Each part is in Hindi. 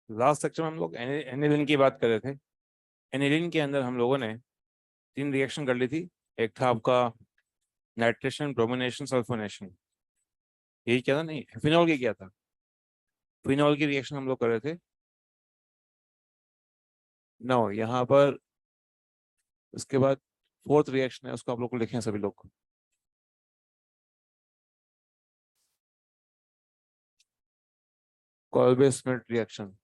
लास्ट सेक्शन में हम लोग एनिलीन की बात कर रहे थे। एनिलीन के अंदर हम लोगों ने तीन रिएक्शन कर ली थी। एक था आपका नाइट्रेशन, ब्रोमिनेशन, सल्फोनेशन। यही क्या था? नहीं, फिनॉल की क्या था? फिनॉल की रिएक्शन हम लोग कर रहे थे। नो, यहाँ पर उसके बाद फोर्थ रिएक्शन है, उसको आप लोग को लिखे हैं सभी लोग। Kolbe Smith reaction.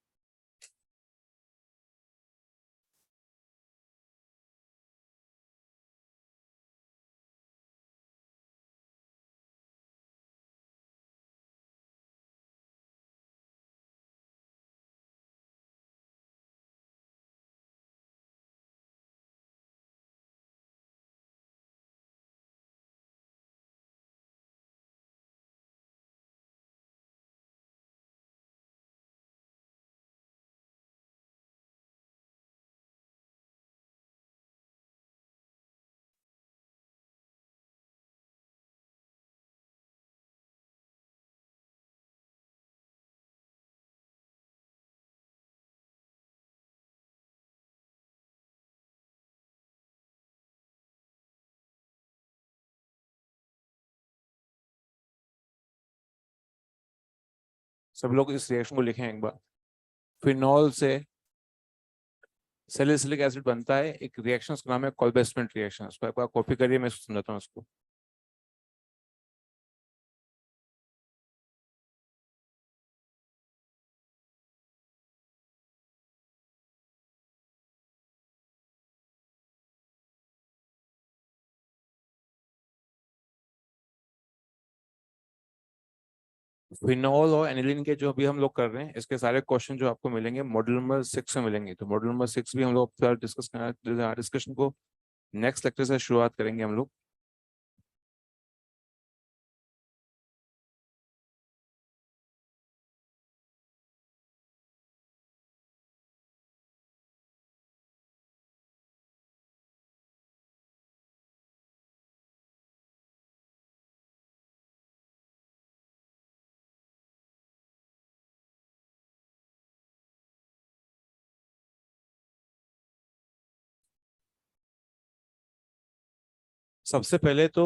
सब लोग इस रिएक्शन को लिखें एक बार। फिनॉल से सैलिसिलिक एसिड बनता है, एक रिएक्शन उसका नाम है कॉल्बे स्मिथ रिएक्शन। उसको एक बार कॉपी करिए, मैं समझाता हूँ उसको। फिनॉल और एनिलीन के जो अभी हम लोग कर रहे हैं, इसके सारे क्वेश्चन जो आपको मिलेंगे मॉड्यूल नंबर 6 में मिलेंगे। तो मॉड्यूल नंबर 6 भी हम लोग डिस्कशन को नेक्स्ट लेक्चर से शुरुआत करेंगे हम लोग। सबसे पहले तो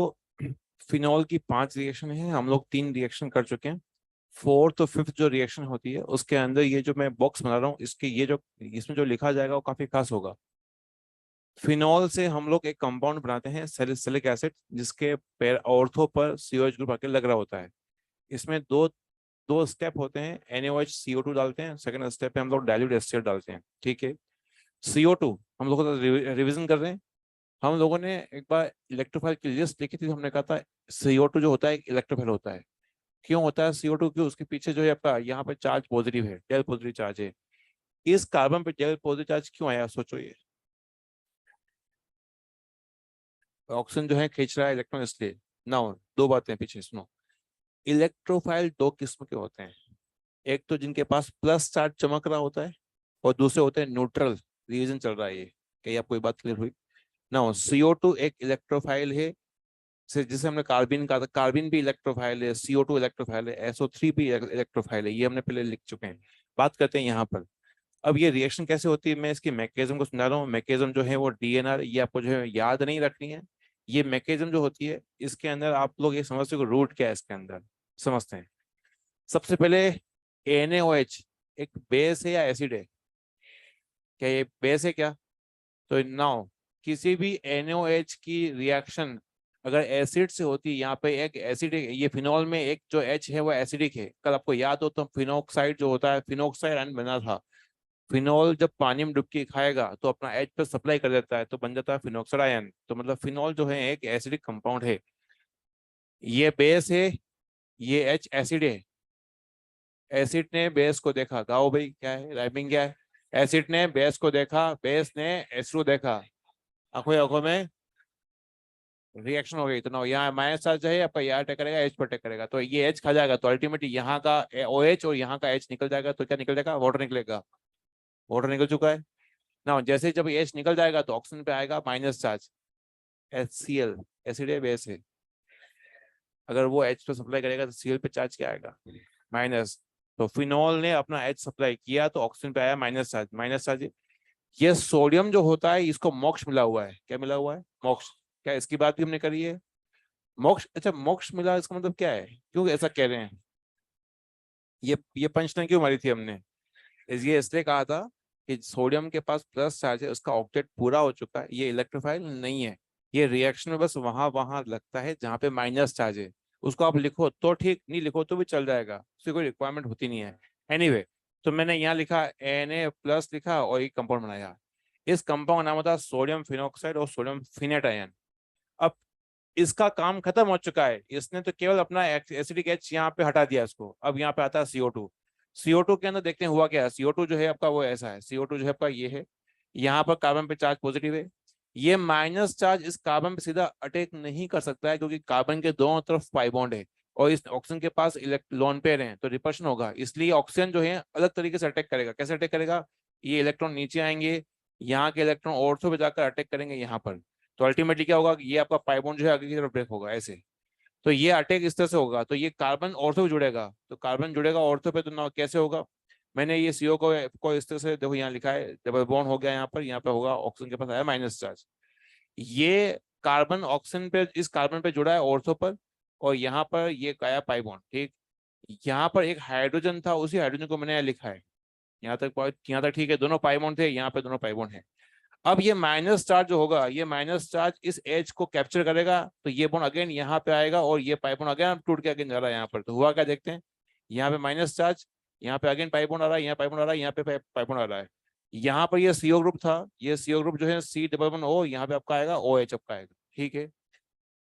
फिनॉल की 5 रिएक्शन है, हम लोग 3 रिएक्शन कर चुके हैं। फोर्थ और फिफ्थ जो रिएक्शन होती है उसके अंदर ये जो मैं बॉक्स बना रहा हूँ, इसके ये जो इसमें जो लिखा जाएगा वो काफी खास होगा। फिनॉल से हम लोग एक कंपाउंड बनाते हैं सैलिसिलिक एसिड, जिसके पैर ऑर्थो पर COH ग्रुप आके लग रहा होता है। इसमें दो दो स्टेप होते हैं। NaOH CO2 डालते हैं, सेकंड स्टेप पे हम लोग डाइल्यूट एसिड डालते हैं। ठीक है। CO2 हम लोग रिविजन कर रहे हैं। हम लोगों ने एक बार इलेक्ट्रोफाइल की लिस्ट लिखी थी, तो हमने कहा था CO2 जो होता है एक इलेक्ट्रोफाइल होता है। क्यों होता है CO2? क्यों? उसके पीछे जो है आपका यहाँ पे चार्ज पॉजिटिव है, डेल पॉजिटिव चार्ज है। इस कार्बन पे डेल पॉजिटिव चार्ज क्यों आया, सोचो। ये ऑक्सीजन जो है खींच रहा है इलेक्ट्रॉन, इसलिए ना। दो बातें पीछे सुनो। इलेक्ट्रोफाइल दो किस्म के होते हैं। एक तो जिनके पास प्लस चार्ज चमक रहा होता है, और दूसरे होते हैं न्यूट्रल। रिवीजन चल रहा है ये, कहीं आपको ये बात क्लियर हुई ना? CO2 एक इलेक्ट्रोफाइल है, जिसे हमने कार्बिन कहा था। कार्बिन भी इलेक्ट्रोफाइल है, CO2 इलेक्ट्रोफाइल है, SO3 भी इलेक्ट्रोफाइल है। ये हमने पहले लिख चुके हैं। बात करते हैं यहाँ पर अब ये रिएक्शन कैसे होती है, मैं इसकी मैकेनिज्म को समझा रहा हूँ। मैकेनिज्म जो है वो डीएनआर, ये आपको जो है याद नहीं रखनी है। ये मैकेनिज्म जो होती है, इसके अंदर आप लोग ये समझते हो रूट क्या है इसके अंदर, समझते हैं। सबसे पहले NaOH एक बेस है या एसिड है? क्या ये बेस है क्या? तो नाउ किसी भी NaOH की रिएक्शन अगर एसिड से होती है, यहाँ पे एक एसिड, ये फिनॉल में एक जो H है वो एसिडिक है। कल आपको याद हो तो फिनोक्साइड जो होता है, फिनोक्साइड आयन बना था। फिनॉल जब पानी में डुबकी खाएगा तो अपना H पे सप्लाई कर देता है, तो बन जाता है फिनोक्साइड आयन। तो मतलब फिनॉल जो है एक एसिडिक कंपाउंड है। ये बेस है, ये H एसिड है। एसिड ने बेस को देखा, गाओ भाई क्या है, राइमिंग क्या है? एसिड ने बेस को देखा, बेस ने एसिड देखा, आंखों ही आंखों में रिएक्शन हो गई। तो ना यहाँ माइनस चार्ज है, आपका यहाँ अटैक करेगा, एच पर अटैक करेगा, तो ये एच खा जाएगा, तो अल्टीमेटली यहाँ का OH और यहाँ का एच निकल जाएगा। तो क्या निकल जाएगा? वाटर निकलेगा। वाटर निकल चुका है ना। जैसे ही जब एच निकल जाएगा तो ऑक्सीजन पे आएगा माइनस चार्ज, HCl, एसिड है बेस है। अगर वो एच पे सप्लाई करेगा तो Cl पे चार्ज क्या आएगा? माइनस। तो फिनॉल ने अपना एच सप्लाई किया तो ऑक्सीजन पे आया माइनस चार्ज, माइनस चार्ज। ये सोडियम जो होता है इसको मोक्ष मिला हुआ है। क्या मिला हुआ है? मोक्ष। क्या इसकी बात भी हमने करी है? मोक्ष, अच्छा मोक्ष मिला, इसका मतलब क्या है, क्यों ऐसा कह रहे हैं? ये पंचलाइन क्यों मारी थी हमने? ये इसलिए कहा था कि सोडियम के पास प्लस चार्ज है, उसका ऑक्टेट पूरा हो चुका है, ये इलेक्ट्रोफाइल नहीं है। ये रिएक्शन में बस वहां वहां लगता है जहाँ पे माइनस चार्ज है। उसको आप लिखो तो ठीक, नहीं लिखो तो भी चल जाएगा, उसकी कोई रिक्वायरमेंट होती नहीं है। एनीवे, तो मैंने यहाँ लिखा Na+ लिखा और एक कंपाउंड बनाया। इस कंपाउंड का नाम होता है सोडियम फिनोक्साइड और सोडियम फिनेट आयन। अब इसका काम खत्म हो चुका है, इसने तो केवल अपना एसिडिक H यहाँ पे हटा दिया इसको। अब यहाँ पे आता है CO2। CO2 के अंदर देखते हैं हुआ क्या है। CO2 जो है आपका वो ऐसा है, CO2 जो है आपका ये है। यहाँ पर कार्बन पे चार्ज पॉजिटिव है। ये माइनस चार्ज इस कार्बन पे सीधा अटैक नहीं कर सकता है, क्योंकि कार्बन के दोनों तरफ पाई बॉन्ड है और इस ऑक्सीजन के पास लोन पेयर है, तो रिपल्शन होगा। इसलिए ऑक्सीजन जो है अलग तरीके से अटैक करेगा। कैसे अटैक करेगा? ये इलेक्ट्रॉन नीचे आएंगे, यहाँ के इलेक्ट्रॉन ऑर्थो पे जाकर अटैक करेंगे यहाँ पर। तो अल्टीमेटली क्या होगा, ये आपका पाई बॉन्ड जो है आगे की तरफ ब्रेक होगा ऐसे। तो ये अटैक इस तरह से होगा, तो ये कार्बन ऑर्थो पे जुड़ेगा, तो कार्बन जुड़ेगा ऑर्थो पे, तो ना कैसे होगा? मैंने ये CO को इस तरह से देखो, यहाँ लिखा है डबल बॉन्ड हो गया यहाँ पे होगा, ऑक्सीजन के पास आया माइनस चार्ज। ये कार्बन ऑक्सीजन पे, इस कार्बन पे जुड़ा है ऑर्थो पर, और यहाँ पर ये आया पाई बॉन्ड, ठीक। यहाँ पर एक हाइड्रोजन था, उसी हाइड्रोजन को मैंने यहाँ लिखा है। यहाँ तक ठीक है, दोनों पाई बॉन्ड थे, यहाँ पे दोनों पाई बॉन्ड है। अब ये माइनस चार्ज जो होगा, ये माइनस चार्ज इस एच को कैप्चर करेगा, तो ये बॉन्ड अगेन यहाँ पे आएगा और ये पाई बॉन्ड अगेन टूट के अगेन जा रहा है यहाँ पर। तो हुआ क्या देखते हैं, यहाँ पे माइनस चार्ज, यहाँ पे अगेन पाई बॉन्ड आ रहा है, यहाँ पाई बॉन्ड आ रहा है, यहाँ पे पाई बॉन्ड आ रहा है। यहाँ पर ये CO ग्रुप था, ये CO ग्रुप जो है C++O, यहाँ पे आपका आएगा OH आपका आएगा, ठीक है।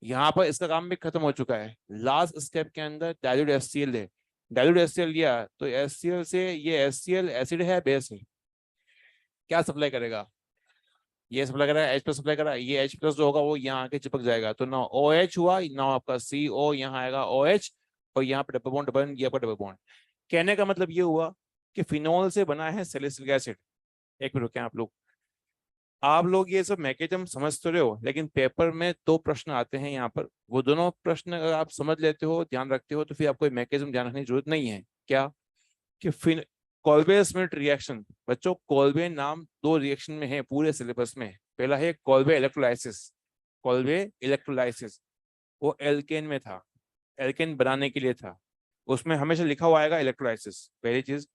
यहाँ पर इसका काम भी खत्म हो चुका है। लास्ट स्टेप के अंदर डाइल्यूट HCl है। डाइल्यूट HCl लिया तो HCl से ये HCl एसिड है बेस है, क्या सप्लाई करेगा? ये सप्लाई करा, H+ सप्लाई करा, ये H+ जो होगा वो यहाँ आके चिपक जाएगा, तो ना OH हुआ ना आपका CO, यहाँ आएगा OH, और यहाँ पे डबल बॉन्ड, डबल, ये आपका डबल बॉन्ड। कहने का मतलब ये हुआ कि फिनॉल से बना है सैलिसिलिक एसिड। एक मिनट रुके आप लोग ये सब मैकेनिज्म समझ तो रहे हो, लेकिन पेपर में दो प्रश्न आते हैं यहाँ पर, वो दोनों प्रश्न अगर आप समझ लेते हो, ध्यान रखते हो, तो फिर आपको मैकेनिज्म ध्यान रखने की जरूरत नहीं है। क्या? कि फिन कॉल्बे स्मिथ रिएक्शन। बच्चों कॉल्बे नाम दो रिएक्शन में है पूरे सिलेबस में। पहला है कॉल्बे इलेक्ट्रोलाइसिस। कॉल्बे इलेक्ट्रोलाइसिस वो एल्केन में था, एल्केन बनाने के लिए था, उसमें हमेशा लिखा हुआ आएगा इलेक्ट्रोलाइसिस, पहली चीज।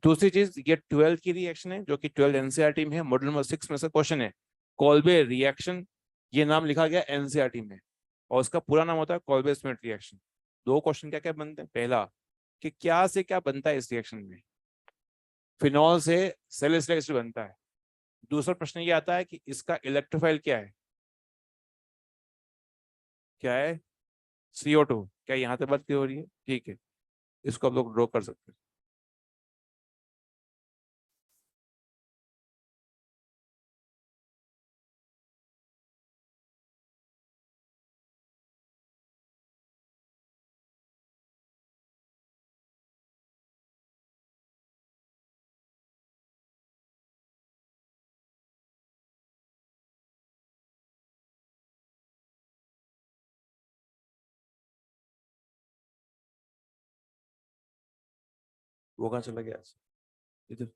दूसरी चीज, ये 12 की रिएक्शन है, जो कि 12 NCERT में है, मॉड्यूल नंबर 6 में से क्वेश्चन है। कॉल्बे रिएक्शन, ये नाम लिखा गया NCERT में, और उसका पूरा नाम होता है कॉल्बे स्मिथ रिएक्शन। दो क्वेश्चन क्या क्या बनते हैं, पहला कि क्या से क्या बनता है इस रिएक्शन में, फिनॉल से सैलिसिलिक एसिड बनता है। दूसरा प्रश्न ये आता है कि इसका इलेक्ट्रोफाइल क्या है, क्या है? CO2। क्या यहाँ तक बात क्लियर हो रही है? ठीक है, इसको आप लोग ड्रॉ कर सकते हैं। वो कहाँ चला गया? इधर।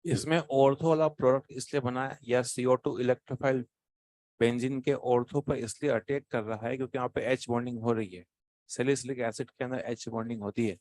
इसमें ऑर्थो वाला प्रोडक्ट इसलिए बना है, या CO2 इलेक्ट्रोफाइल बेंजीन के ऑर्थो पर इसलिए अटैक कर रहा है क्योंकि यहाँ पे H बॉन्डिंग हो रही है। सैलिसिलिक एसिड के अंदर H बॉन्डिंग होती है।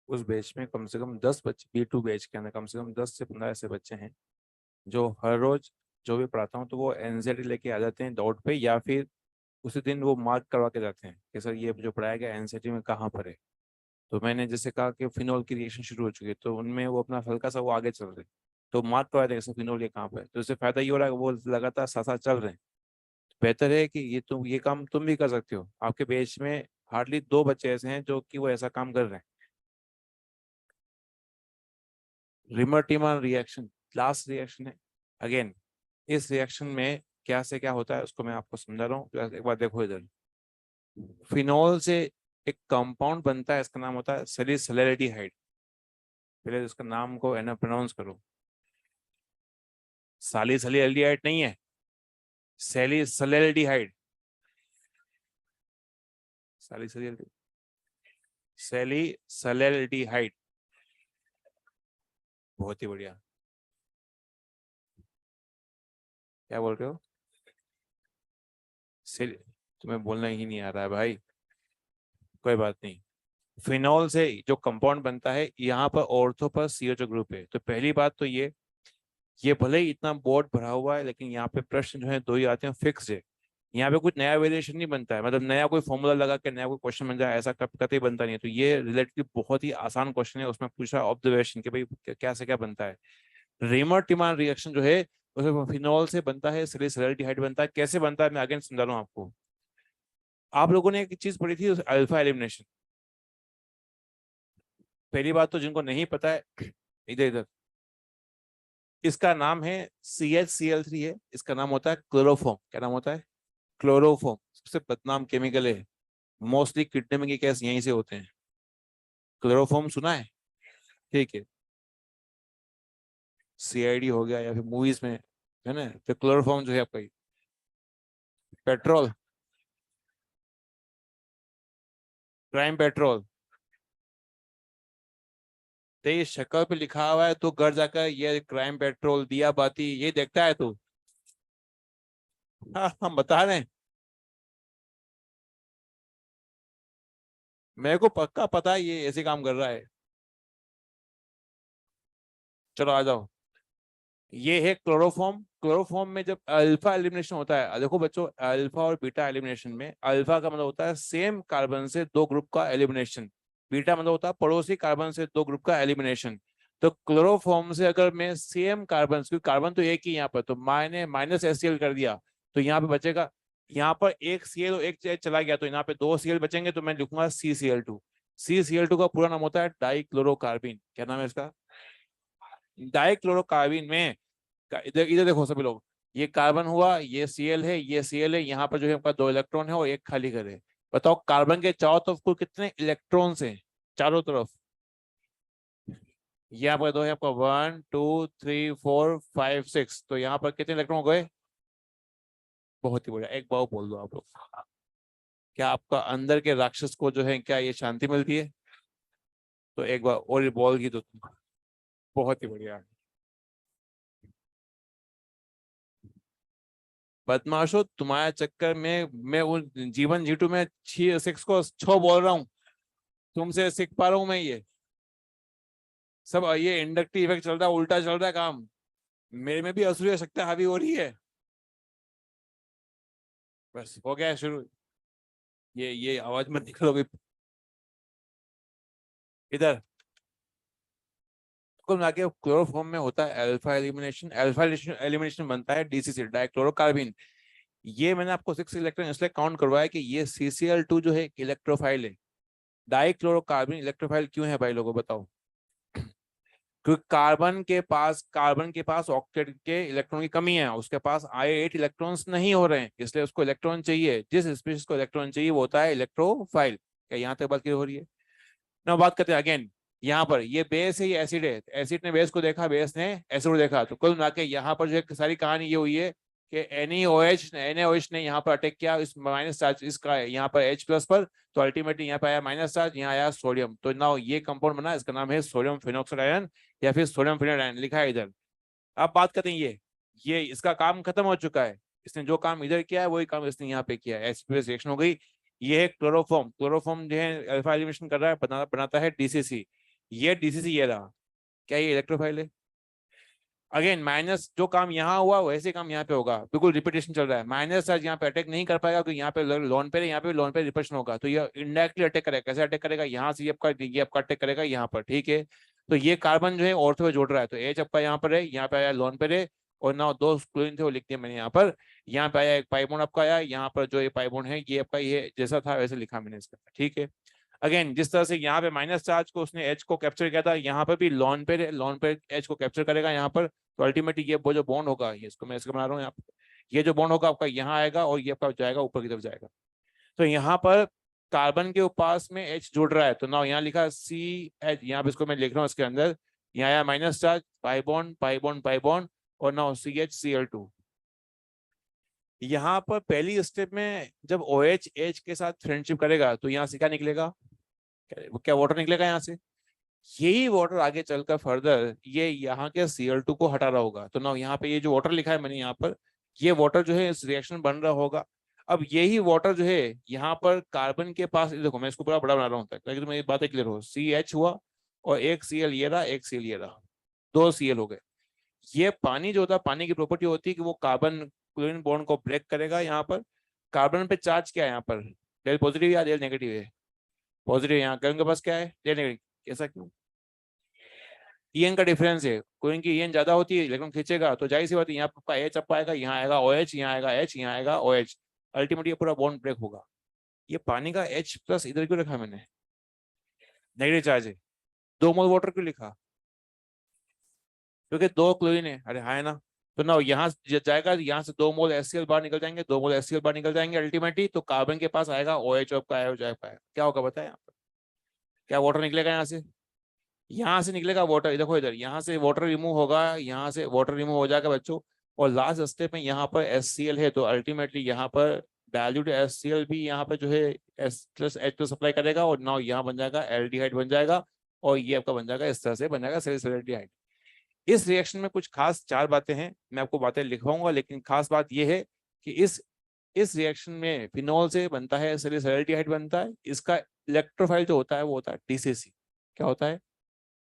उस बैच में कम से कम 10 बच्चे, B2 बैच के अंदर कम से कम 10 से 15 ऐसे बच्चे हैं जो हर रोज जो भी पढ़ाता हूँ तो वो एनजाइटी लेके आ जाते हैं डाउट पे, या फिर उसी दिन वो मार्क करवा के जाते हैं कि सर ये जो पढ़ाया गया एनजाइटी में कहाँ पर है। तो मैंने जैसे कहा कि फिनोल की रिएक्शन शुरू हो चुकी है, तो उनमें वो अपना हल्का सा वो आगे चल रहे हैं, तो मार्क करवा देगा सर फिनोल ये कहाँ पर है। तो इससे फायदा ये हो रहा है कि वो लगातार साथ साथ चल रहे हैं। बेहतर है कि ये काम तुम भी कर सकते हो। आपके बैच में हार्डली 2 बच्चे ऐसे हैं जो कि वो ऐसा काम कर रहे हैं। Reamer Timmer reaction last reaction है। अगेन इस रिएक्शन में क्या से क्या होता है उसको मैं आपको समझा रहा हूँ, एक बार देखो इधर। फिनोल से एक कंपाउंड बनता है, इसका नाम होता है सैलिसैलिडिहाइड। पहले इसका नाम को है ना प्रोनाउंस करो। सैलिसैलिडिहाइड नहीं है, सैलिसैलिडिहाइड। सैलिसैलिडिहाइड। बहुत ही बढ़िया। क्या बोल रहे हो? तुम्हें बोलना ही नहीं आ रहा है भाई, कोई बात नहीं। फिनॉल से जो कंपाउंड बनता है यहाँ पर ऑर्थो पर CO ग्रुप है। तो पहली बात तो ये भले ही इतना बोर्ड भरा हुआ है लेकिन यहाँ पे प्रश्न जो है 2 ही आते हैं, फिक्स है। यहाँ पे कुछ नया वेरिएशन नहीं बनता है, मतलब नया कोई फॉर्मूला लगा के नया कोई क्वेश्चन बन जाए ऐसा कब कतई बनता नहीं है। तो ये रिलेटिवली बहुत ही आसान क्वेश्चन है, उसमें पूछा ऑब्जर्वेशन कि भाई क्या से क्या बनता है। रेमर टिमान रिएक्शन जो है उसमें फिनॉल से बनता है, सैलिसैलिडिहाइड बनता है। कैसे बनता है मैं अगेन समझा रहा हूँ आपको। आप लोगों ने एक चीज पढ़ी थी अल्फा एलिमिनेशन। पहली बात तो जिनको नहीं पता है, इधर इधर, इसका नाम है CHCl3 है। इसका नाम होता है क्लोरोफॉर्म। क्या नाम होता है? क्लोरोफॉर्म। सबसे बदनाम केमिकल है, मोस्टली किडनी में के केस यहीं से होते हैं। क्लोरोफॉर्म सुना है? ठीक है, CID हो गया या फिर मूवीज में है ना, तो क्लोरोफॉर्म जो है आपका पेट्रोल, क्राइम पेट्रोल। तेरी शक्ल पे लिखा हुआ है तो घर जाकर ये क्राइम पेट्रोल दिया बाती ये देखता है तू? हाँ हम बता रहे हैं, मेरे को पक्का पता है ये ऐसे काम कर रहा है। चलो आ जाओ। ये है क्लोरोफॉर्म। क्लोरोफॉर्म में जब अल्फा एलिमिनेशन होता है, देखो बच्चों, अल्फा और बीटा एलिमिनेशन में अल्फा का मतलब होता है सेम कार्बन से 2 ग्रुप का एलिमिनेशन, बीटा मतलब होता है पड़ोसी कार्बन से 2 ग्रुप का एलिमिनेशन। तो क्लोरोफॉर्म से अगर मैं सेम कार्बन, क्योंकि कार्बन तो एक ही यहाँ पर, तो मैंने माइनस HCl कर दिया तो यहाँ पे बचेगा, यहाँ पर एक Cl और एक H चला गया तो यहाँ पे 2 Cl बचेंगे, तो मैं लिखूंगा CCl2। CCl2 का पूरा नाम होता है डाइक्लोरोकार्बिन। क्या नाम है इसका? डाइक्लोरोकार्बिन में इधर इधर देखो सभी लोग, ये कार्बन हुआ, ये Cl है, ये Cl है, यहाँ पर जो है आपका 2 इलेक्ट्रॉन है और एक खाली करे। बताओ कार्बन के चारों तरफ कुल कितने इलेक्ट्रॉन्स हैं? चारों तरफ यहाँ पर दो है आपका 1 2 3 4 5 6, तो यहाँ पर कितने इलेक्ट्रॉन हो गए? बहुत ही बढ़िया, एक बार बोल दो आप लोग। क्या आपका अंदर के राक्षस को जो है क्या ये शांति मिलती है? तो एक बार और बोल की तो बहुत ही बढ़िया। बदमाशो, तुम्हारे चक्कर में मैं वो जीवन G2 में 6 को 6 बोल रहा हूँ, तुमसे सीख पा रहा हूँ मैं ये सब। ये इंडक्टिव इफेक्ट चल रहा है, उल्टा चल रहा है काम। मेरे में भी असुरी शक्ति हावी हो रही है। बस हो गया शुरू। ये आवाज मत निकलोगे इधर। कुल मिला के क्लोरोफॉर्म में होता है अल्फा एलिमिनेशन। अल्फा एलिमिनेशन बनता है DCC, डाइक्लोरोकार्बिन। ये मैंने आपको 6 इलेक्ट्रॉन इसलिए काउंट करवाया कि ये CCl2 जो है इलेक्ट्रोफाइल है। डाइक्लोरोकार्बिन इलेक्ट्रोफाइल क्यों है भाई लोगों बताओ? क्योंकि कार्बन के पास ऑक्टेट के इलेक्ट्रॉन की कमी है, उसके पास I8 इलेक्ट्रॉन्स नहीं हो रहे हैं, इसलिए उसको इलेक्ट्रॉन चाहिए। जिस स्पीशीज को इलेक्ट्रॉन चाहिए वो होता है इलेक्ट्रोफाइल। क्या यहाँ तक बात क्लियर हो रही है ना? बात करते हैं अगेन। यहाँ पर ये बेस है, ये एसिड है, एसिड ने बेस को देखा, बेस ने एसिड को देखा, तो कुल मिला के यहाँ पर जो है सारी कहानी ये हुई है कि NaOH ने यहाँ पर अटैक किया इस माइनस चार्ज इसका यहाँ पर H प्लस पर, तो अल्टीमेटली यहाँ पे आया माइनस चार्ज, यहाँ आया सोडियम, तो ना ये कंपाउंड बना, इसका नाम है सोडियम फिनॉक्साइड आयन या फिर सोडियम फिनाइड आयन, लिखा है इधर। अब बात करते हैं ये इसका काम खत्म हो चुका है, इसने जो काम इधर किया है वही काम इसने यहाँ पे किया है, एसिड रिएक्शन हो गई। ये है क्लोरोफॉर्म, क्लोरोफॉर्म जो है अल्फा एलिमिनेशन कर रहा है, बनाता है DCC। ये DCC ये रहा, क्या ये इलेक्ट्रोफाइल है? अगेन माइनस जो काम यहाँ हुआ वैसे काम यहाँ पे होगा, बिल्कुल रिपीटेशन चल रहा है। माइनस चार्ज यहाँ पे अटैक नहीं कर पाएगा क्योंकि यहाँ पे लोन पे, यहाँ पे लोन पे रिपल्शन होगा, तो ये इनडायरेक्टली अटैक करेगा। कैसे अटैक करेगा? यहाँ से ये आपका अटैक करेगा यहाँ पर, ठीक है। तो ये कार्बन जो है ऑर्थो में जोड़ रहा है, तो एच आपका यहाँ पर है, यहाँ पे आया लोन पे है, और ना दो क्लोरीन थे वो लिख दिया मैंने यहाँ पर। यहाँ पे आया एक पाइबोन आपका आया, यहाँ पर जो ये पाइबोन है ये आपका ये जैसा था वैसे लिखा मैंने इसका, ठीक है। अगेन जिस तरह से यहाँ पे माइनस चार्ज को उसने एच को कैप्चर किया था, यहाँ पर भी लॉन पे एच को कैप्चर करेगा यहाँ पर, तो अल्टीमेटली ये वो जो बॉन्ड होगा, ये इसको मैं इसको बना रहा हूँ यहाँ पे, ये जो बॉन्ड होगा आपका यहाँ आएगा और ये आपका जाएगा ऊपर की तरफ जाएगा। तो यहाँ पर कार्बन के पास में एच जुड़ रहा है, तो ना यहाँ लिखा CH, यहाँ पे इसको मैं लिख रहा हूँ इसके अंदर, यहाँ आया माइनस चार्ज, पाई बॉन्ड और ना CH Cl2। यहाँ पर पहली स्टेप में जब OH H के साथ फ्रेंडशिप करेगा तो यहाँ से क्या निकलेगा? क्या वाटर निकलेगा यहाँ से? यही वाटर आगे चलकर फर्दर ये यहाँ के Cl2 को हटा रहा होगा, तो ना यहाँ पे ये जो वाटर लिखा है मैंने यहाँ पर, ये वाटर जो है इस रिएक्शन बन रहा होगा। अब यही वाटर जो है यहाँ पर कार्बन के पास, देखो मैं इसको पूरा बड़ा बना रहा हूँ ताकि तुम्हें बातें क्लियर हो। CH हुआ और एक Cl ये रहा, एक Cl ये रहा, दो Cl हो गए। ये पानी जो होता है, पानी की प्रॉपर्टी होती है कि वो कार्बन क्लोरीन बॉन्ड को ब्रेक करेगा। यहाँ पर कार्बन पे चार्ज क्या है? यहाँ पर डेल पॉजिटिव या डेल नेगेटिव है? पॉजिटिव। यहाँ क्लोरीन के पास क्या है? डेल नेगेटिव। ऐसा क्यों? ईएन का डिफरेंस है, क्लोरीन की ईएन ज्यादा होती है, इलेक्ट्रॉन खींचेगा, तो जाहिर सी बात है यहाँ आपका एच अप आएगा, यहाँ आएगा OH, यहाँ आएगा H, यहाँ आएगा OH, अल्टीमेटली पूरा बॉन्ड ब्रेक होगा। ये पानी का H प्लस इधर क्यों लिखा मैंने? नेगेटिव चार्ज है। 2 मोल वाटर क्यों लिखा? क्योंकि दो क्लोरीन है, अरे हाँ है ना। तो ना यहाँ जाएगा, यहाँ से 2 मोल HCl बाहर निकल जाएंगे, 2 मोल HCl बाहर निकल जाएंगे, अल्टीमेटली तो कार्बन के पास आएगा OH आपका आया हो जाएगा, क्या होगा बताए यहाँ पर? क्या वाटर निकलेगा यहाँ से? यहाँ से निकलेगा वाटर, देखो इधर, यहाँ से वाटर रिमूव होगा, यहाँ से वाटर रिमूव हो जाएगा बच्चों, और लास्ट स्टेप में यहाँ पर HCl है, तो अल्टीमेटली यहाँ पर डाइल्यूट HCl भी यहाँ पर जो है H+ अप्लाई करेगा, और नाउ यहाँ बन जाएगा एल्डिहाइड बन जाएगा, और ये आपका बन जाएगा इस तरह से बन जाएगा सैलिसाइलाइड। इस रिएक्शन में कुछ खास 4 बातें हैं, मैं आपको बातें लिखवाऊंगा, लेकिन खास बात यह है कि इस रिएक्शन में फिनॉल से बनता है सैलिसाइलाइड बनता है। इसका इलेक्ट्रोफाइल जो होता है वो होता है DCC। क्या होता है?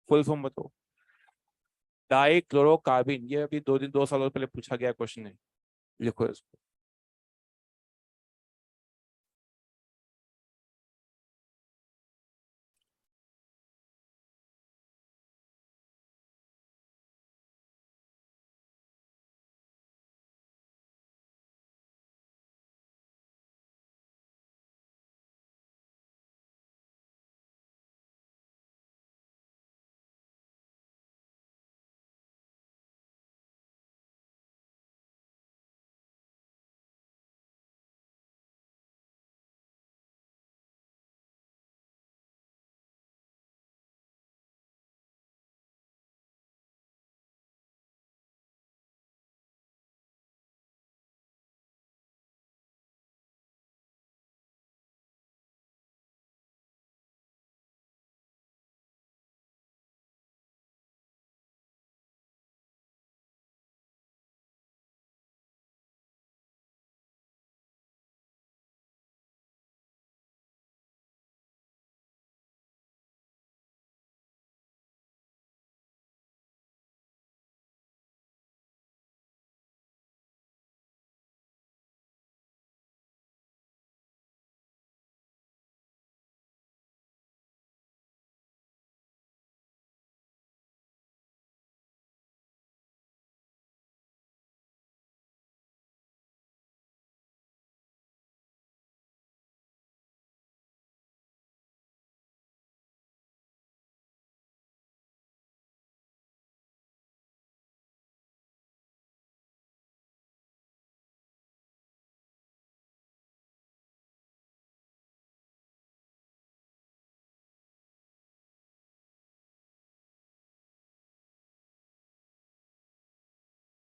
फुल फॉर्म बताओ। डाई क्लोरोकार्बिन, ये अभी 2 सालों पहले पूछा गया क्वेश्चन है, लिखो इसको।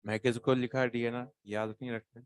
मैं किसको लिखा है डीएनआर, याद नहीं रखते।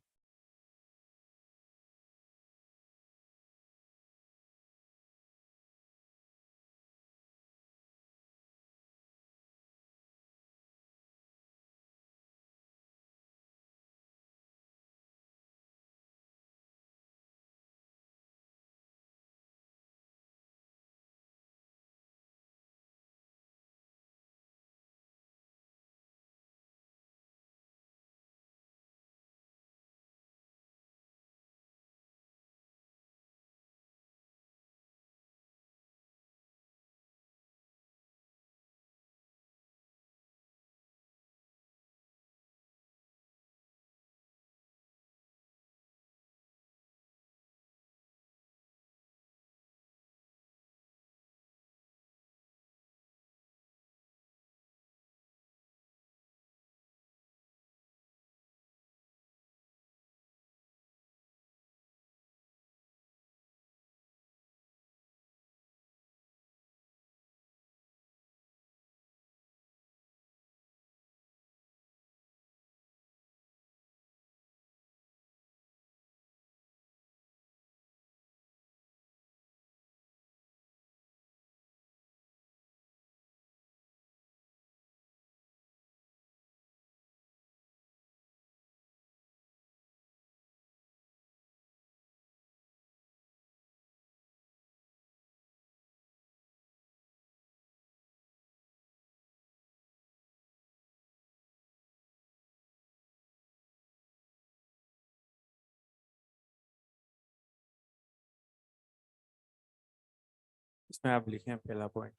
इसमें आप लिखें पहला पॉइंट,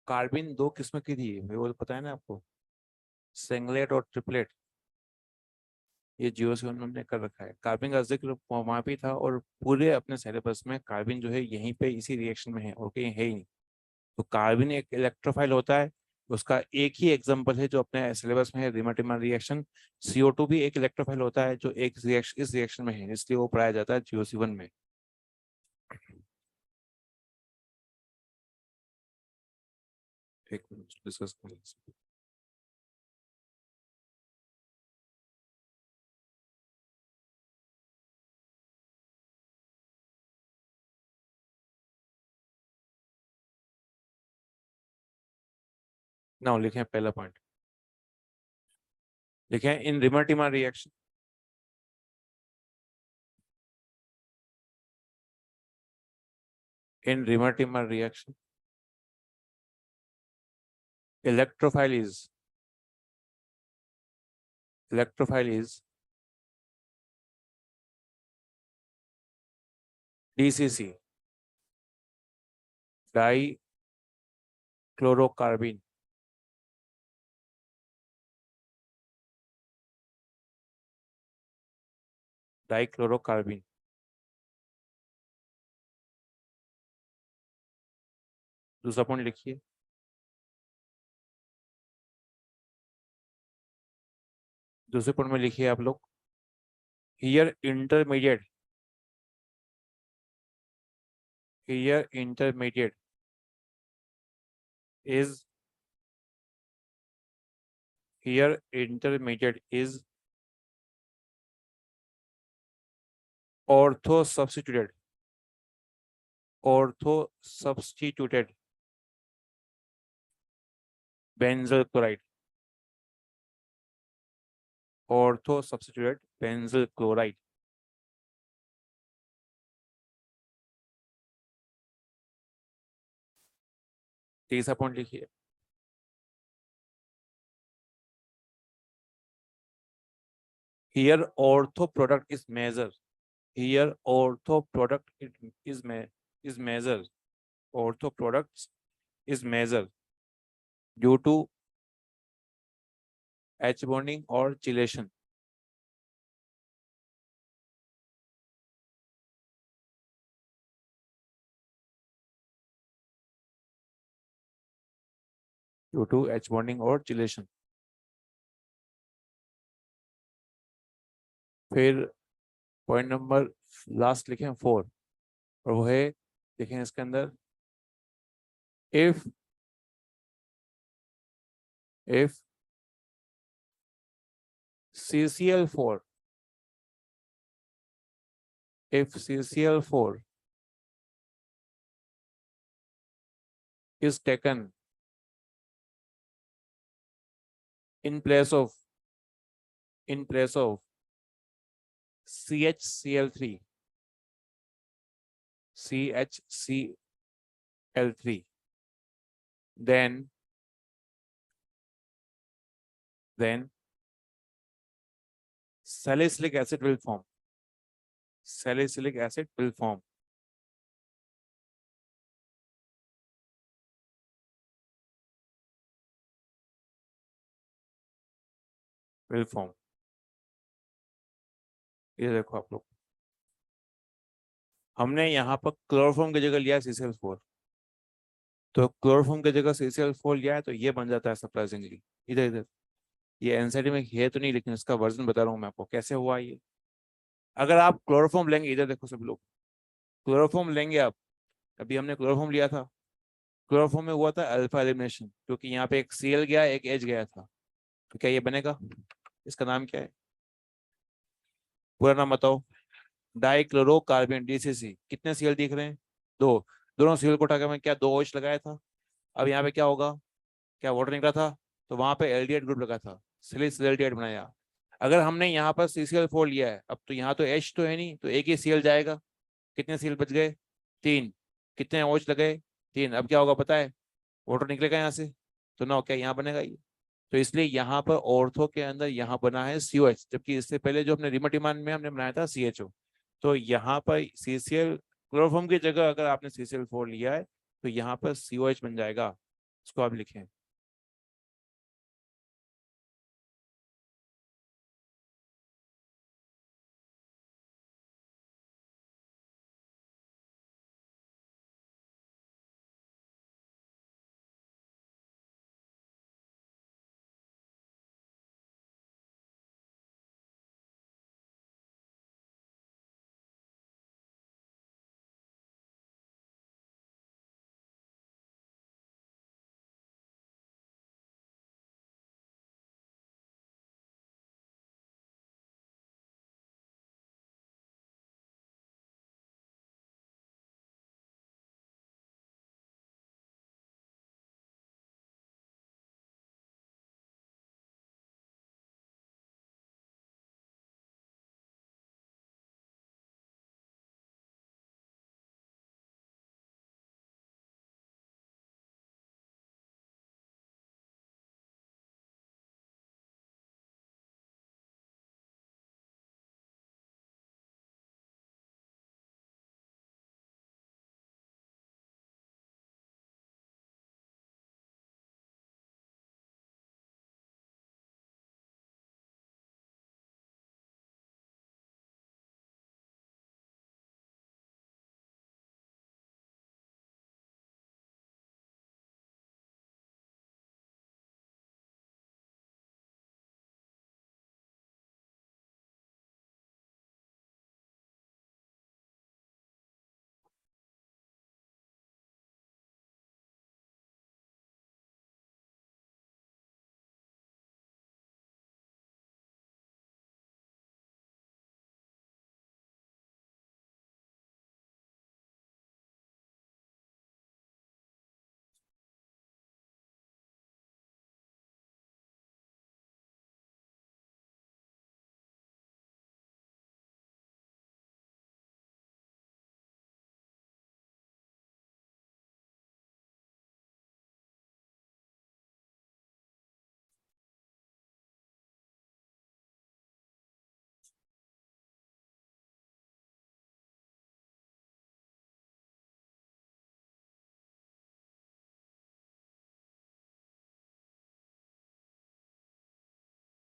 कार्बिन दो किस्म की थी, वो तो पता है ना आपको, सिंगलेट और ट्रिपलेट। ये जियो से उन्होंने कर रखा है। कार्बिन का जिक्र वहाँ पे था, और पूरे अपने सिलेबस में कार्बिन जो है यहीं पे इसी रिएक्शन में है, और कहीं है ही नहीं। तो कार्बिन एक इलेक्ट्रोफाइल होता है, उसका एक ही एग्जांपल है जो अपने सिलेबस में है, रिमर रिएक्शन। CO2 भी एक इलेक्ट्रोफाइल होता है जो एक रिएक्शन इस रिएक्शन में है, इसलिए वो पढ़ाया जाता है GOC1 में। एक मिनट डिस्कस कर लीजिए। ना लिखें पहला पॉइंट, लिखें in Reimer reaction, in Rimer-Timmer reaction, electrophile is DCC, dichlorocarbene, dichlorocarbene। दूसरा पॉइंट लिखिए, दूसरे पॉइंट में लिखिए आप लोग, here intermediate is ortho substituted benzyl chloride, ortho substituted benzyl chloride। तीसरा पॉइंट लिखिए, here ortho product is measured, here ortho product is measured, ortho products is measured due to H bonding or chelation, due to H bonding और chelation। फिर पॉइंट नंबर लास्ट लिखें 4, और वो है, देखें इसके अंदर, if if CCl4 is taken in place of CHCl3 then salicylic acid will form. Salicylic acid will form. ये देखो आप लोग, हमने यहाँ पर क्लोरोफॉर्म की जगह लिया CCl4, तो क्लोरोफॉर्म की जगह CCl4 लिया है, तो ये बन जाता है सरप्राइजिंगली। इधर इधर ये एनसीईआरटी में है तो नहीं, लेकिन इसका वर्जन बता रहा हूँ मैं आपको कैसे हुआ ये। अगर आप क्लोरोफॉर्म लेंगे, इधर देखो सब लोग, क्लोरोफॉर्म लेंगे आप, अभी हमने क्लोरोफॉर्म लिया था, क्लोरोफॉर्म में हुआ था अल्फा एलिमिनेशन, क्योंकि यहाँ पे एक Cl गया एक H गया था, तो क्या ये बनेगा? इसका नाम क्या है? पूरा नाम बताओ। डाइक्लोरोकार्बन, DCC। कितने Cl दिख रहे हैं? दो। दोनों Cl को उठा के मैं क्या 2 OH लगाया था। अब यहाँ पे क्या होगा? क्या वाटर निकला था, तो वहां पे एल्डिहाइड ग्रुप लगा था, एल्डिहाइड बनाया। अगर हमने यहाँ पर CCl4 लिया है, अब तो यहाँ तो H तो है नहीं, तो एक ही Cl जाएगा। कितने Cl बच गए? 3। कितने OH लगे? 3। अब क्या होगा पता है? वाटर निकलेगा यहाँ से, तो ना क्या यहाँ बनेगा ये? तो इसलिए यहाँ पर ऑर्थो के अंदर यहाँ बना है COH, जबकि इससे पहले जो हमने रिमोटिमान में हमने बनाया था CHO। तो यहाँ पर CCl क्लोरोफॉर्म की जगह अगर आपने CCl4 लिया है, तो यहाँ पर COH बन जाएगा। इसको आप लिखें।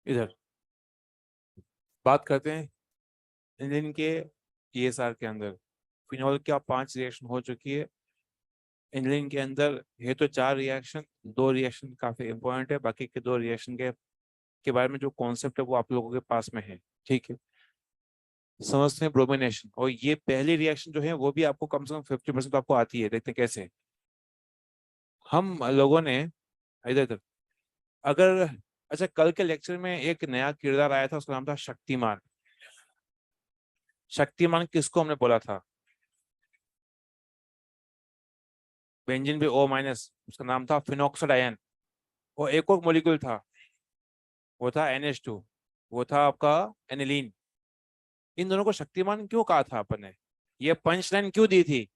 इधर बात करते हैं इंजन के ESR के अंदर। फिनॉल क्या 5 रिएक्शन हो चुकी है इंजन के अंदर, है तो 4 रिएक्शन। 2 रिएक्शन काफी इंपॉर्टेंट है, बाकी के 2 रिएक्शन के बारे में जो कॉन्सेप्ट है वो आप लोगों के पास में है, ठीक है। समझते हैं ब्रोमिनेशन, और ये पहली रिएक्शन जो है वो भी आपको कम से कम 50% आपको आती है। देखते हैं कैसे। हम लोगों ने, इधर इधर, अगर अच्छा, कल के लेक्चर में एक नया किरदार आया था, उसका नाम था शक्तिमान। शक्तिमान किसको हमने बोला था? बेंजीन पे O माइनस, उसका नाम था फिनॉक्साइड आयन। और एक और मॉलिक्यूल था, वो था NH2, वो था आपका एनिलीन। इन दोनों को शक्तिमान क्यों कहा था अपन ने? ये पंच लाइन क्यों दी थी?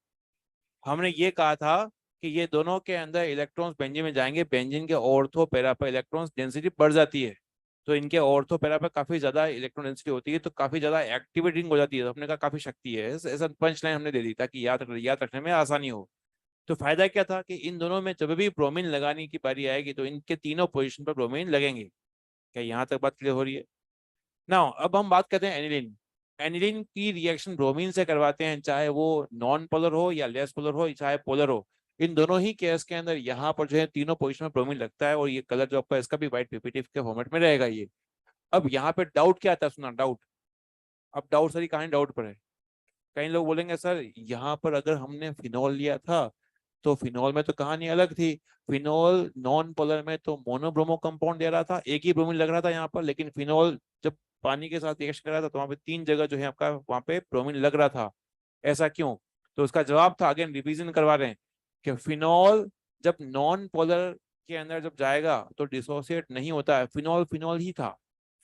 हमने ये कहा था कि ये दोनों के अंदर इलेक्ट्रॉन्स बेंजीन में जाएंगे, बेंजीन के ऑर्थो पैरा पर इलेक्ट्रॉन्स डेंसिटी बढ़ जाती है, तो इनके ऑर्थो पैरा पर काफी ज्यादा इलेक्ट्रॉन डेंसिटी होती है, तो काफी ज्यादा एक्टिवेटिंग हो जाती है, तो हमने कहा काफी शक्ति है। ऐसा पंच लाइन हमने दे दी ताकि याद रखने में आसानी हो। तो फायदा क्या था कि इन दोनों में जब भी ब्रोमीन लगाने की बारी आएगी तो इनके तीनों पोजीशन पर ब्रोमीन लगेंगे। क्या यहाँ तक बात क्लियर हो रही है? नाउ अब हम बात करते हैं एनिलीन। एनिलीन की रिएक्शन ब्रोमीन से करवाते हैं, चाहे वो नॉन पोलर हो या लेस पोलर हो, चाहे पोलर हो। इन दोनों ही केस के अंदर यहाँ पर जो है तीनों पोजीशन में ब्रोमीन लगता है, और ये कलर जो आपका इसका भी व्हाइट पीपीटी के फॉर्मेट में रहेगा ये। अब यहाँ पे डाउट क्या आता है, सुना डाउट। अब डाउट, सारी कहानी डाउट पर है। कई लोग बोलेंगे सर यहाँ पर अगर हमने फिनॉल लिया था तो फिनॉल में तो कहानी अलग थी। फिनॉल नॉन पोलर में तो मोनोब्रोमो कंपाउंड दे रहा था, एक ही ब्रोमीन लग रहा था यहाँ पर, लेकिन फिनॉल जब पानी के साथ रिएक्शन कर रहा था तो वहां पे 3 जगह जो है आपका वहां पे ब्रोमीन लग रहा था। ऐसा क्यों? तो उसका जवाब था, अगेन रिवीजन करवा रहे हैं, कि फिनॉल जब नॉन पोलर के अंदर जब जाएगा तो डिसोसिएट नहीं होता है, फिनॉल फिनॉल ही था,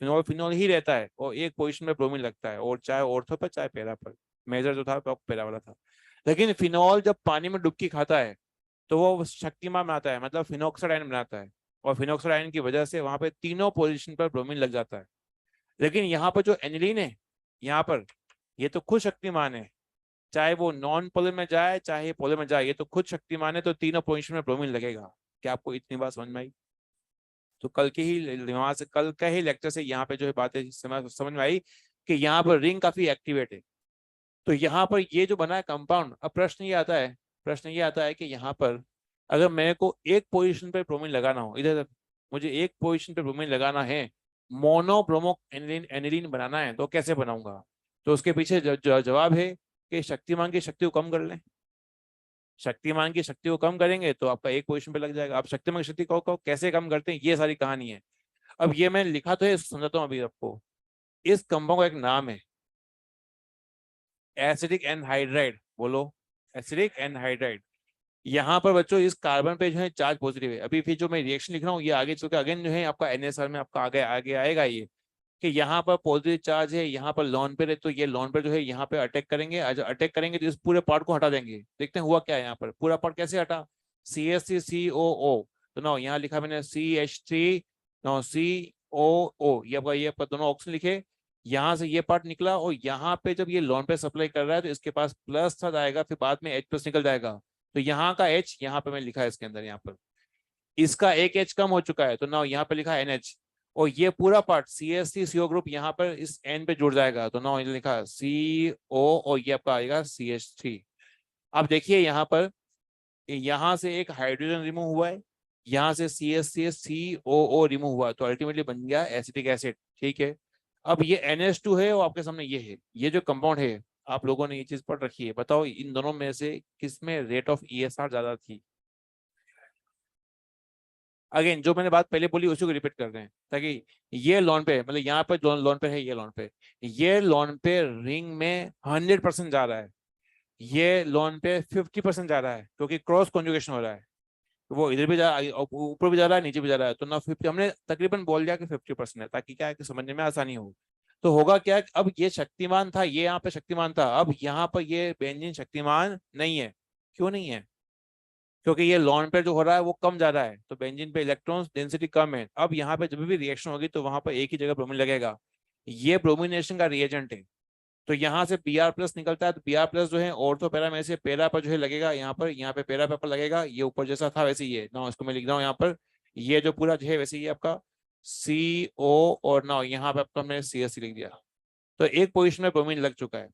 फिनॉल फिनॉल ही रहता है, और एक पोजिशन में ब्रोमीन लगता है, और चाहे ऑर्थो पर चाहे पैरा पर। मेजर जो था वो पैरा वाला था। लेकिन फिनॉल जब पानी में डुबकी खाता है तो वो शक्तिमान बनाता है, मतलब फिनॉक्साइड आयन बनाता है, और फिनॉक्साइड आयन की वजह से वहां पे तीनों पोजीशन पर ब्रोमीन लग जाता है। लेकिन यहाँ पर जो एनिलीन है, यहाँ पर ये तो खुद शक्तिमान है, चाहे वो नॉन पोलर में जाए चाहे पोलर में जाए, ये तो खुद शक्तिमान है, तो तीनों पोजीशन में ब्रोमीन लगेगा। क्या आपको इतनी बात समझ में आई? तो कल का ही लेक्चर से यहाँ पे जो है बातें समझ में आई कि यहाँ पर रिंग काफी एक्टिवेट है। तो यहाँ पर ये जो बना है कंपाउंड, अब प्रश्न ये आता है कि यहाँ पर अगर मेरे को एक पोजीशन पे ब्रोमीन लगाना हो, इधर मुझे एक पोजीशन पे ब्रोमीन लगाना है, मोनोब्रोमो एनिलीन एनिलीन बनाना है, तो कैसे बनाऊंगा? तो उसके पीछे जवाब है कि शक्तिमान की शक्ति को कम कर लें। शक्तिमान की शक्ति को कम करेंगे तो आपका एक पोजीशन पे लग जाएगा। अब शक्तिमान की शक्ति को कैसे कम करते हैं, ये सारी कहानी है। अब ये मैं लिखा तो है, समझाता हूँ अभी आपको। इस कंपाउंड का एक नाम है एसिडिक एनहाइड्राइड, बोलो, एसिडिक एनहाइड्राइड। यहाँ पर बच्चों इस कार्बन पे जो है चार्ज पॉजिटिव है। अभी फिर जो मैं रिएक्शन लिख रहा हूँ ये आगे चल के अगेन जो है आपका NSR में आपका आगे आगे आएगा ये, कि यहाँ पर पॉजिटिव चार्ज है, यहाँ पर लॉन पेयर है, तो ये लॉन पेयर जो है यहाँ पे अटैक करेंगे, अटैक करेंगे तो इस पूरे पार्ट को हटा देंगे। देखते हैं हुआ क्या है यहाँ पर, पूरा पार्ट कैसे हटा। CH3COO, तो ना यहाँ लिखा मैंने CH3, नो COO, ये आपका दोनों ऑक्सीजन लिखे। यहाँ से ये पार्ट निकला, और यहाँ पे जब ये लॉन पे सप्लाई कर रहा है तो इसके पास प्लस था जाएगा, फिर बाद में H+ निकल जाएगा। तो यहाँ का H यहाँ पे मैं लिखा है इसके अंदर, यहाँ पर इसका एक H कम हो चुका है, तो ना यहाँ पे लिखा है NH। और ये पूरा पार्ट CH3CO ग्रुप यहाँ पर इस N पे जुड़ जाएगा, तो ना लिखा CO, और ये आपका आएगा CH3। अब देखिए यहाँ पर, यहाँ से एक हाइड्रोजन रिमूव हुआ है, यहाँ से CH3COO रिमूव हुआ, तो अल्टीमेटली बन गया एसिटिक एसिड। ठीक है, अब ये NH2 है और आपके सामने ये है, ये जो कंपाउंड है, आप लोगों ने ये चीज पढ़ रखी है, बताओ इन दोनों में से किसमें रेट ऑफ ESR ज्यादा थी? अगेन जो मैंने बात पहले बोली उसी को रिपीट कर रहे हैं, ताकि ये लॉन पे, मतलब यहाँ पे लॉन पे है, ये लॉन पे रिंग में 100% जा रहा है, ये लॉन पे 50% जा रहा है, क्योंकि क्रॉस कॉन्जुगेशन हो रहा है। वो इधर भी जा रहा है, ऊपर भी जा रहा है, नीचे भी जा रहा है, तो ना 50, हमने तकरीबन बोल दिया कि 50% है, ताकि क्या है कि समझने में आसानी हो। तो होगा क्या, अब ये शक्तिमान था, ये यहाँ पे शक्तिमान था, अब यहाँ पर ये बेंजीन शक्तिमान नहीं है। क्यों नहीं है? क्योंकि ये लॉन पे जो हो रहा है वो कम जा रहा है, तो बेंजीन पे इलेक्ट्रॉन्स डेंसिटी कम है। अब यहाँ पे जब भी रिएक्शन होगी तो वहां पर एक ही जगह ब्रोमीन लगेगा, ये ब्रोमिनेशन का रिएजेंट है। तो यहाँ से Br+ निकलता है, तो Br+ जो है ऑर्थो पैरा में से पैरा पर जो है लगेगा, यहाँ पे पैरा पर लगेगा, ये ऊपर जैसा था वैसे ही है ना, इसको मैं लिख रहा हूँ यहाँ पर, ये जो पूरा जो है वैसे ही आपका CO, और ना यहाँ पे आपका मैंने CH लिख दिया। तो एक पोजिशन में ब्रोमीन लग चुका है।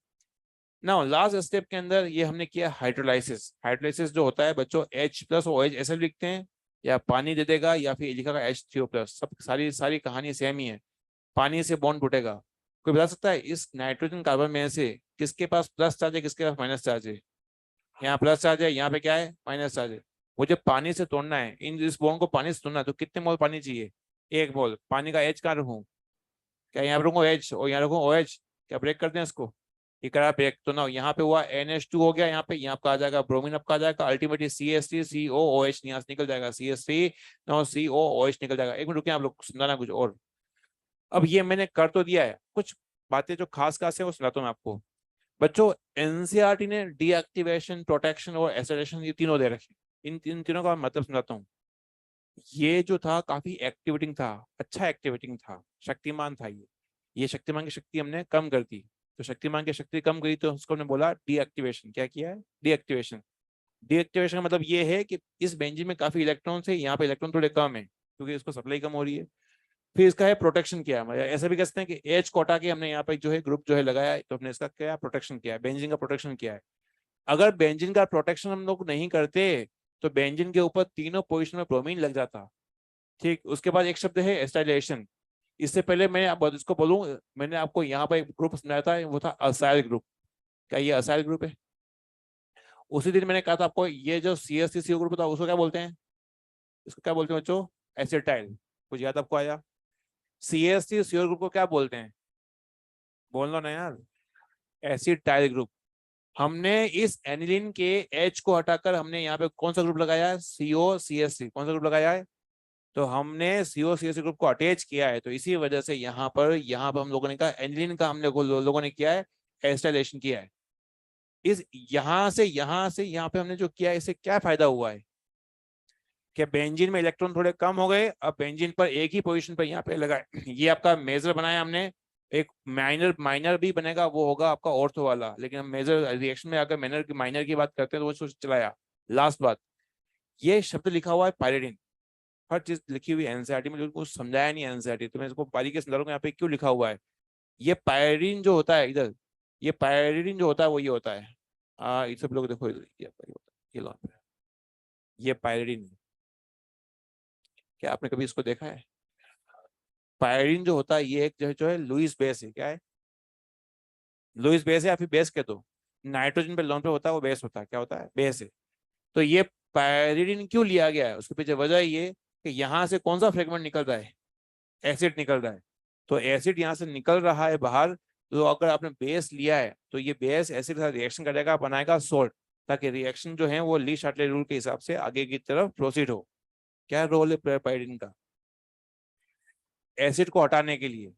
ना लास्ट स्टेप के अंदर ये हमने किया हाइड्रोलाइसिस। हाइड्रोलाइसिस जो होता है बच्चों H+ OH ऐसे भी लिखते हैं, या पानी दे देगा या फिर लिखा H3O+, सब सारी सारी कहानी सेम ही है। पानी से बॉन्ड टूटेगा। कोई बता सकता है इस नाइट्रोजन कार्बन में से किसके पास प्लस चार्ज है, किसके पास माइनस चार्ज है? यहाँ प्लस चार्ज है, यहाँ पे क्या है, माइनस चार्ज है। मुझे पानी से तोड़ना है, इन इस बॉन्ड को पानी से तोड़ना है, तो कितने मोल पानी चाहिए? एक बोल, पानी का एच कहाँ रखूँ? क्या यहाँ पे रखूँ एच और यहाँ रखूँ ओ एच? क्या ब्रेक कर दें इसको? ये करा ब्रेक तो ना, यहाँ पे हुआ NH2 हो गया, यहाँ पे यहाँ पे आ जाएगा ब्रोमीन, आपका आ जाएगा अल्टीमेटली CH3COOH, यहाँ से निकल जाएगा CH3 नो COOH निकल जाएगा। एक मिनट रुकिए, आप लोग सुनाना कुछ और। अब ये मैंने कर तो दिया है, कुछ बातें जो खास खास है वो सुनाता हूँ मैं आपको। बच्चों, एनसीईआरटी ने डीएक्टिवेशन, प्रोटेक्शन और एसिलेशन ये तीनों दे रखे। इन तीनों का मतलब सुनाता हूँ। ये जो था काफी एक्टिवेटिंग था, अच्छा एक्टिवेटिंग था, शक्तिमान था ये शक्तिमान की शक्ति हमने कम कर दी। तो शक्तिमान की शक्ति कम गई तो उसको हमने बोला डीएक्टिवेशन। क्या किया है? डीएक्टिवेशन। डीएक्टिवेशन का मतलब ये है कि इस बेंजीन में काफी इलेक्ट्रॉन है, यहाँ पे इलेक्ट्रॉन थोड़े कम है क्योंकि इसको सप्लाई कम हो रही है। फिर इसका है प्रोटेक्शन किया है, मतलब ऐसा भी कह सकते हैं कि एच को हटा के हमने यहाँ पे जो है ग्रुप जो है लगाया है, तो हमने इसका क्या प्रोटेक्शन किया है, बेंजीन का प्रोटेक्शन किया है। अगर बेंजीन का प्रोटेक्शन हम लोग नहीं करते तो बेंजीन के ऊपर तीनों पोजिशन में ब्रोमीन लग जाता। ठीक, उसके बाद एक शब्द है एस्टाइलेशन। इससे पहले मैं इसको बोलूं, मैंने आपको यहाँ पर एक ग्रुप समझाया था, वो था असाइल ग्रुप। क्या ये असाइल ग्रुप है? उसी दिन मैंने कहा था आपको, ये जो CH3CO ग्रुप था उसको क्या बोलते हैं? इसको क्या बोलते हैं बच्चों? एसिटाइल। कुछ याद आपको आया? CH3CO ग्रुप को क्या बोलते हैं? बोल लो ना यार। Acetyl group. हमने इस एनिलीन के H को हटाकर हमने यहाँ पे कौन सा ग्रुप लगाया है? COCH3। कौन सा ग्रुप लगाया है? तो हमने COCH3 ग्रुप को अटैच किया है, तो इसी वजह से यहाँ पर हम लोगों ने कहा एनिलीन का हमने लोगों ने किया है एस्टाइलेशन किया है। इस यहाँ से यहाँ पे हमने जो किया है, इससे क्या फायदा हुआ है कि बेंजीन में इलेक्ट्रॉन थोड़े कम हो गए, अब बेंजीन पर एक ही पोजीशन पर यहाँ पे लगा है। ये आपका मेजर बनाया हमने। एक माइनर माइनर भी बनेगा, वो होगा आपका ऑर्थो वाला, लेकिन हम मेजर रिएक्शन में अगर माइनर की बात करते हैं तो वो सोच चलाया। लास्ट बात, ये शब्द लिखा हुआ है पायरिडिन। हर चीज लिखी हुई एनसीईआरटी में, जो कुछ समझाया नहीं एनसीईआरटी, तो मैं इसको बारीकी से समझा रहा हूँ यहाँ पे क्यों लिखा हुआ है। ये पायरिडिन जो होता है इधर, ये पायरिडिन जो होता है वो ये होता है। ये सब लोग देखो इधर, ये होता है, ये लो, ये पायरिडिन। क्या आपने कभी इसको देखा है? पायरिन जो होता है ये एक जो है लुईस बेस है। क्या है? लुईस बेस है, या फिर बेस कह दो। नाइट्रोजन पे लोन पे होता है वो बेस होता है। क्या होता है? बेस है। तो ये पायरिन क्यों लिया गया है, उसके पीछे वजह ये कि यहाँ से कौन सा फ्रेगमेंट निकल रहा है? एसिड निकल रहा है। तो एसिड यहाँ से निकल रहा है बाहर, तो अगर आपने बेस लिया है तो ये बेस एसिड के साथ रिएक्शन करेगा, बनाएगा सोल्ट, ताकि रिएक्शन जो है वो ली शार्टले रूल के हिसाब से आगे की तरफ प्रोसीड हो। क्या रोल है पायरिन का? एसिड को हटाने के लिए।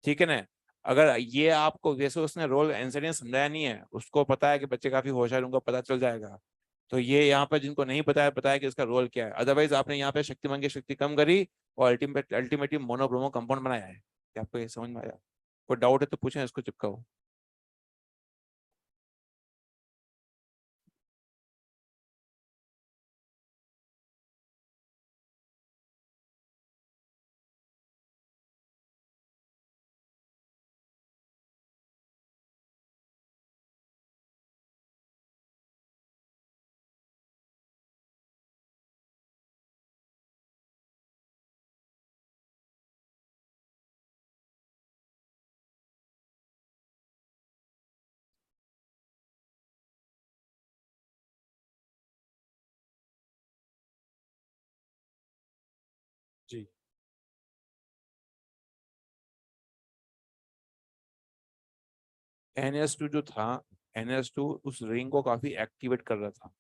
ठीक है ना? अगर ये आपको, वैसे उसने रोल एंसर ने समझाया नहीं है, उसको पता है कि बच्चे काफी होशियार, उनको पता चल जाएगा। तो ये यहाँ पर जिनको नहीं पता है, बताया कि इसका रोल क्या है। अदरवाइज आपने यहाँ पे शक्तिमान की शक्ति कम करी और अल्टीमेटली मोनोब्रोमो कंपाउंड बनाया है। क्या आपको ये समझ में आया? कोई डाउट है तो पूछें, इसको चिपकाओ। जी। NH2 जो था, NH2 उस रिंग को काफी एक्टिवेट कर रहा था।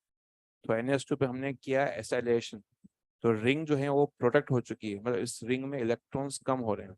तो NH2 पे हमने किया एसाइलेशन, तो रिंग जो है वो प्रोटेक्ट हो चुकी है, मतलब इस रिंग में इलेक्ट्रॉन्स कम हो रहे हैं।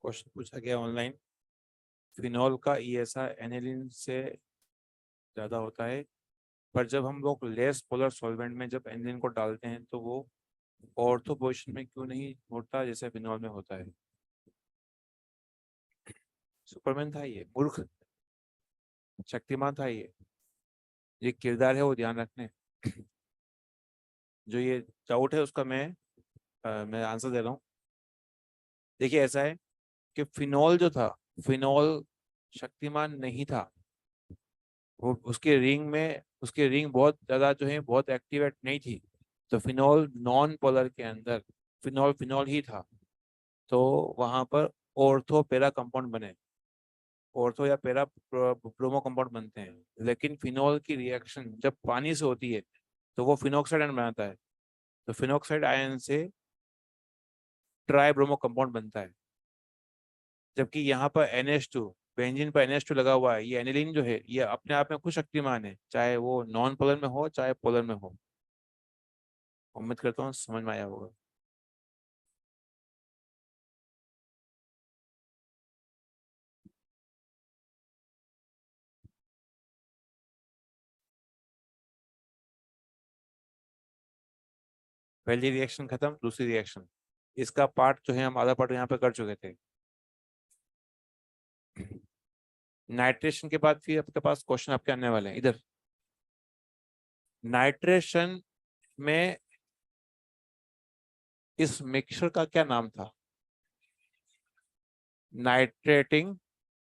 क्वेश्चन पूछा गया ऑनलाइन, फिनॉल का ईएसआर एनिलीन से ज़्यादा होता है, पर जब हम लोग लेस पोलर सॉल्वेंट में जब एनिलीन को डालते हैं तो वो ऑर्थो पोजिशन में क्यों नहीं होता जैसे फिनॉल में होता है। सुपरमैन था ये, मूर्ख, शक्तिमान था ये किरदार है वो ध्यान रखने। जो ये डाउट है उसका मैं आंसर दे रहा हूँ। देखिए ऐसा है कि फिनॉल जो था, फिनॉल शक्तिमान नहीं था। वो उसके रिंग बहुत ज्यादा जो है बहुत एक्टिवेट नहीं थी। तो फिनॉल नॉन पोलर के अंदर फिनॉल फिनॉल ही था। तो वहां पर ऑर्थो पेरा कंपाउंड बने, ऑर्थो या पेरा ब्रोमो कंपाउंड बनते हैं। लेकिन फिनॉल की रिएक्शन जब पानी से होती है तो वो फिनॉक्साइड आयन बनाता है। तो फिनॉक्साइड आयन से ट्राई ब्रोमो कंपाउंड बनता है। जबकि यहाँ पर NH2, बेंजीन पर NH2 लगा हुआ है, ये एनिलीन जो है ये अपने आप में खुद शक्तिमान है, चाहे वो नॉन पोलर में हो चाहे पोलर में हो। उम्मीद करता हूँ समझ में आया होगा। पहली रिएक्शन खत्म, दूसरी रिएक्शन, इसका पार्ट जो है हम आधा पार्ट यहाँ पे कर चुके थे। नाइट्रेशन के बाद फिर आपके पास क्वेश्चन आपके आने वाले हैं इधर। नाइट्रेशन में इस मिक्सचर का क्या नाम था? नाइट्रेटिंग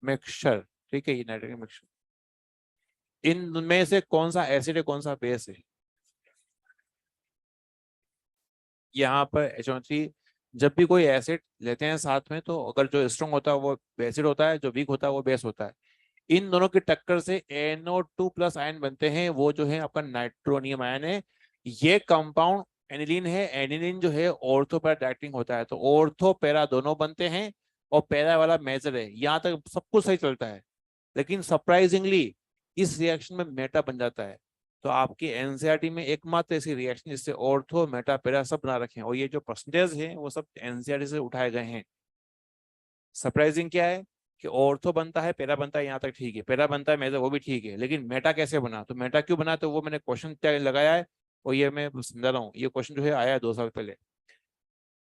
मिक्सचर, ठीक है, ये नाइट्रेटिंग मिक्सचर। इनमें से कौन सा एसिड है कौन सा बेस है? यहाँ पर HO3, जब भी कोई एसिड लेते हैं साथ में तो अगर जो स्ट्रॉन्ग होता है वो एसिड होता है, जो वीक होता है वो बेस होता है। इन दोनों की टक्कर से NO2+ आयन बनते हैं, वो जो है आपका नाइट्रोनियम आयन है। ये कंपाउंड एनिलीन है। एनिलीन जो है ऑर्थो पैरा डायरेक्टिंग होता है, तो ऑर्थो पैरा दोनों बनते हैं और पैरा वाला मेजर है। यहाँ तक सब कुछ सही चलता है, लेकिन सरप्राइजिंगली इस रिएक्शन में मेटा बन जाता है। तो आपकी एनसीईआरटी में एकमात्र ऐसी रिएक्शन जिससे ऑर्थो मेटा पैरा सब बना रखे हैं, और ये जो परसेंटेज है वो सब एनसीईआरटी से उठाए गए हैं। सरप्राइजिंग क्या है कि ऑर्थो बनता है पेरा बनता है, यहाँ तक ठीक है, पेरा बनता है मेजर वो भी ठीक है, लेकिन मेटा कैसे बना, तो मेटा क्यों बना, तो वो मैंने क्वेश्चन टैग लगाया है और ये मैं समझा रहा हूँ। ये क्वेश्चन जो है आया है 2 साल पहले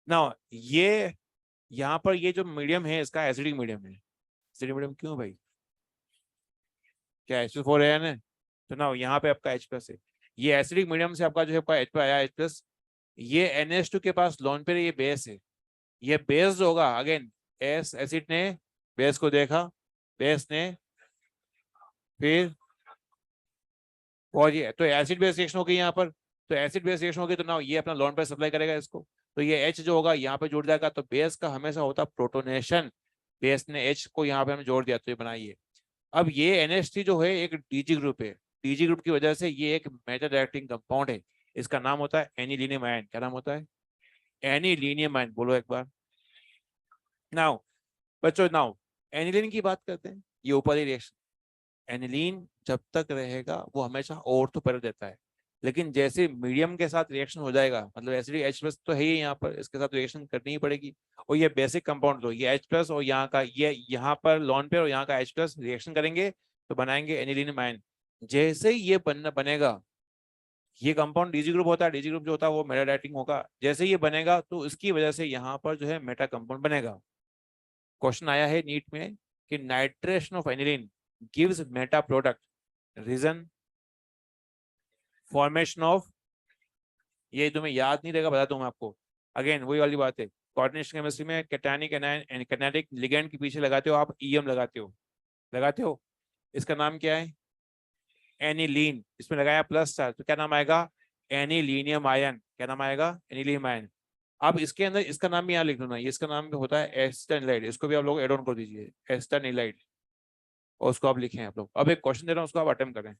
ना। ये यहाँ पर ये जो मीडियम है इसका एसिडिक मीडियम है। एसिडिक मीडियम क्यों भाई? क्या H4 है ना? तो ना यहाँ पे आपका H+ है। ये एसिडिक मीडियम से आपका जो है आपका H पे आया H+। ये NH2 के पास लोन पे ये बेस है। ये बेस जो होगा अगेन, एसिड ने बेस को देखा, बेस ने फिर और ये तो एसिड बेस रिएक्शन हो गई यहाँ पर। तो एसिड बेस रिएक्शन होगी तो ना ये अपना लोन पे सप्लाई करेगा इसको। तो ये H जो होगा यहाँ पे जुड़ जाएगा। तो बेस का हमेशा होता प्रोटोनेशन। बेस ने H को यहाँ पे हमें जोड़ दिया तो ये बनाइए। अब ये NH3 जो है एक DG ग्रुप है। DG ग्रुप की वजह से ये एक मेटा डायरेक्टिंग कंपाउंड है। इसका नाम होता है एनिलीनियम आयन। क्या नाम होता है? एनिलीनियम आयन, बोलो एक बार। नाउ बच्चों, नाउ एनिलीन की बात करते हैं। ये ऊपरी रिएक्शन, एनिलीन जब तक रहेगा वो हमेशा ऑर्थो पैरा देता है। लेकिन जैसे मीडियम के साथ रिएक्शन हो जाएगा, मतलब एसिडिक H+ तो है ही यहाँ पर, इसके साथ रिएक्शन करनी ही पड़ेगी। और ये बेसिक कंपाउंड, तो ये H+ और यहाँ का ये यहाँ पर लॉन पेयर और यहाँ का H+ रिएक्शन करेंगे तो बनाएंगे एनिलीन आयन। जैसे ही ये बनेगा, ये कंपाउंड DG ग्रुप होता है, DG ग्रुप जो होता है वो मेटा डायरेक्टिंग होगा। जैसे ये बनेगा तो इसकी वजह से यहाँ पर जो है मेटा कंपाउंड बनेगा। क्वेश्चन आया है नीट में कि nitration of aniline gives meta product, reason, formation of. ये तुम्हें याद नहीं रहेगा, बताता हूँ मैं आपको। अगेन वही वाली बात है, कोऑर्डिनेशन केमिस्ट्री में कैटायनिक एंड कैनेटिक लिगेंड के पीछे लगाते हो आप EM लगाते हो, लगाते हो। इसका नाम क्या है? एनिलीन। इसमें लगाया +, तो क्या नाम आएगा? Anilinium ion. क्या नाम आएगा? Anilinium ion. अब इसके अंदर इसका नाम भी यहाँ लिख दो ना, ये इसका नाम भी होता है एस्टेनिलाइड। इसको भी आप लोग एड ऑन कर दीजिए, एस्टेनिलाइड। और उसको आप लिखें आप लोग। अब एक क्वेश्चन दे रहा हूँ उसको आप अटेम्प्ट करें।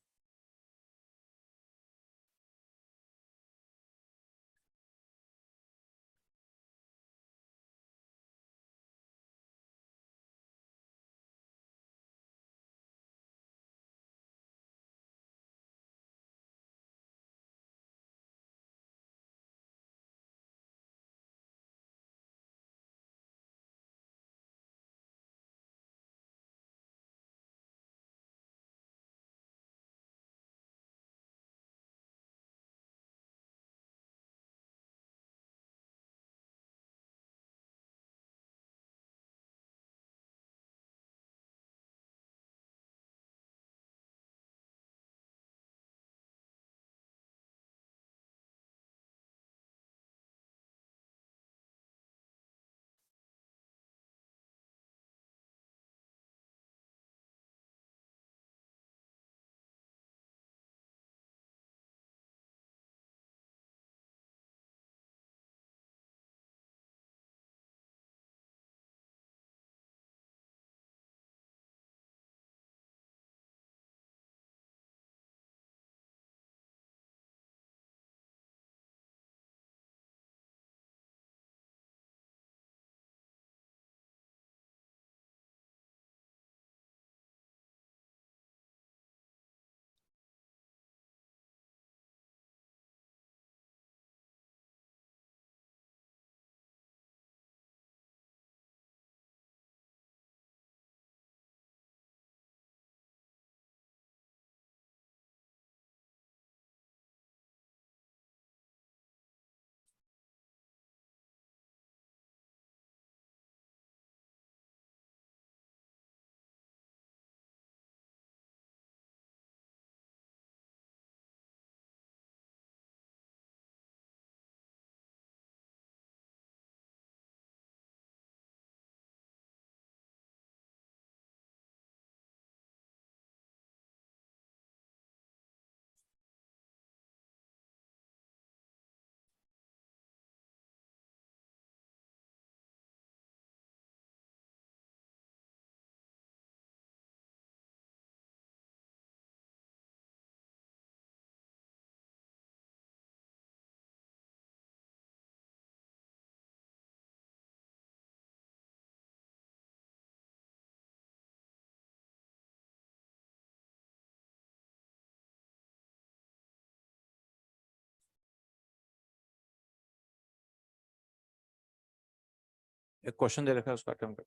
एक क्वेश्चन दे रखा है, उसका अटेम्प्ट करें।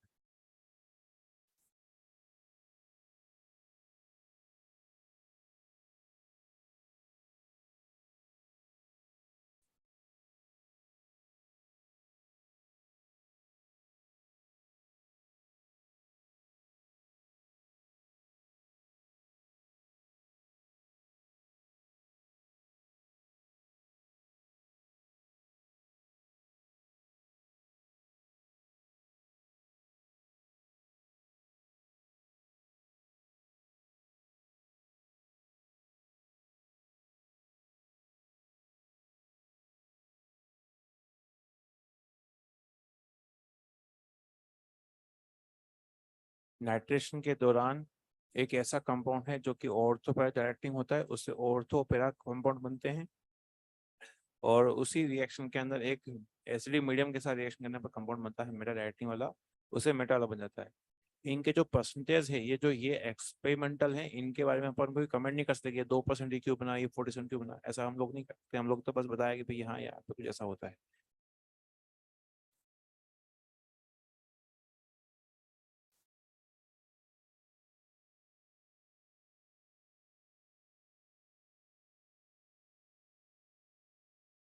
नाइट्रेशन के दौरान एक ऐसा कंपाउंड है जो कि ऑर्थो पैरा डायरेक्टिंग होता है, उससे ऑर्थो पैरा कंपाउंड बनते हैं, और उसी रिएक्शन के अंदर एक एसिडिक मीडियम के साथ रिएक्शन करने पर कंपाउंड बनता है मेटा डायरेक्टिंग वाला, उसे मेटा वाला बन जाता है। इनके जो परसेंटेज है, ये एक्सपेरिमेंटल है, इनके बारे में अपन कोई कमेंट नहीं कर सकते कि 2% ही क्यों बना, ये 47 क्यों बना, ऐसा हम लोग नहीं करते। हम लोग तो बस बताया कि भाई हाँ यार तो कुछ ऐसा होता है।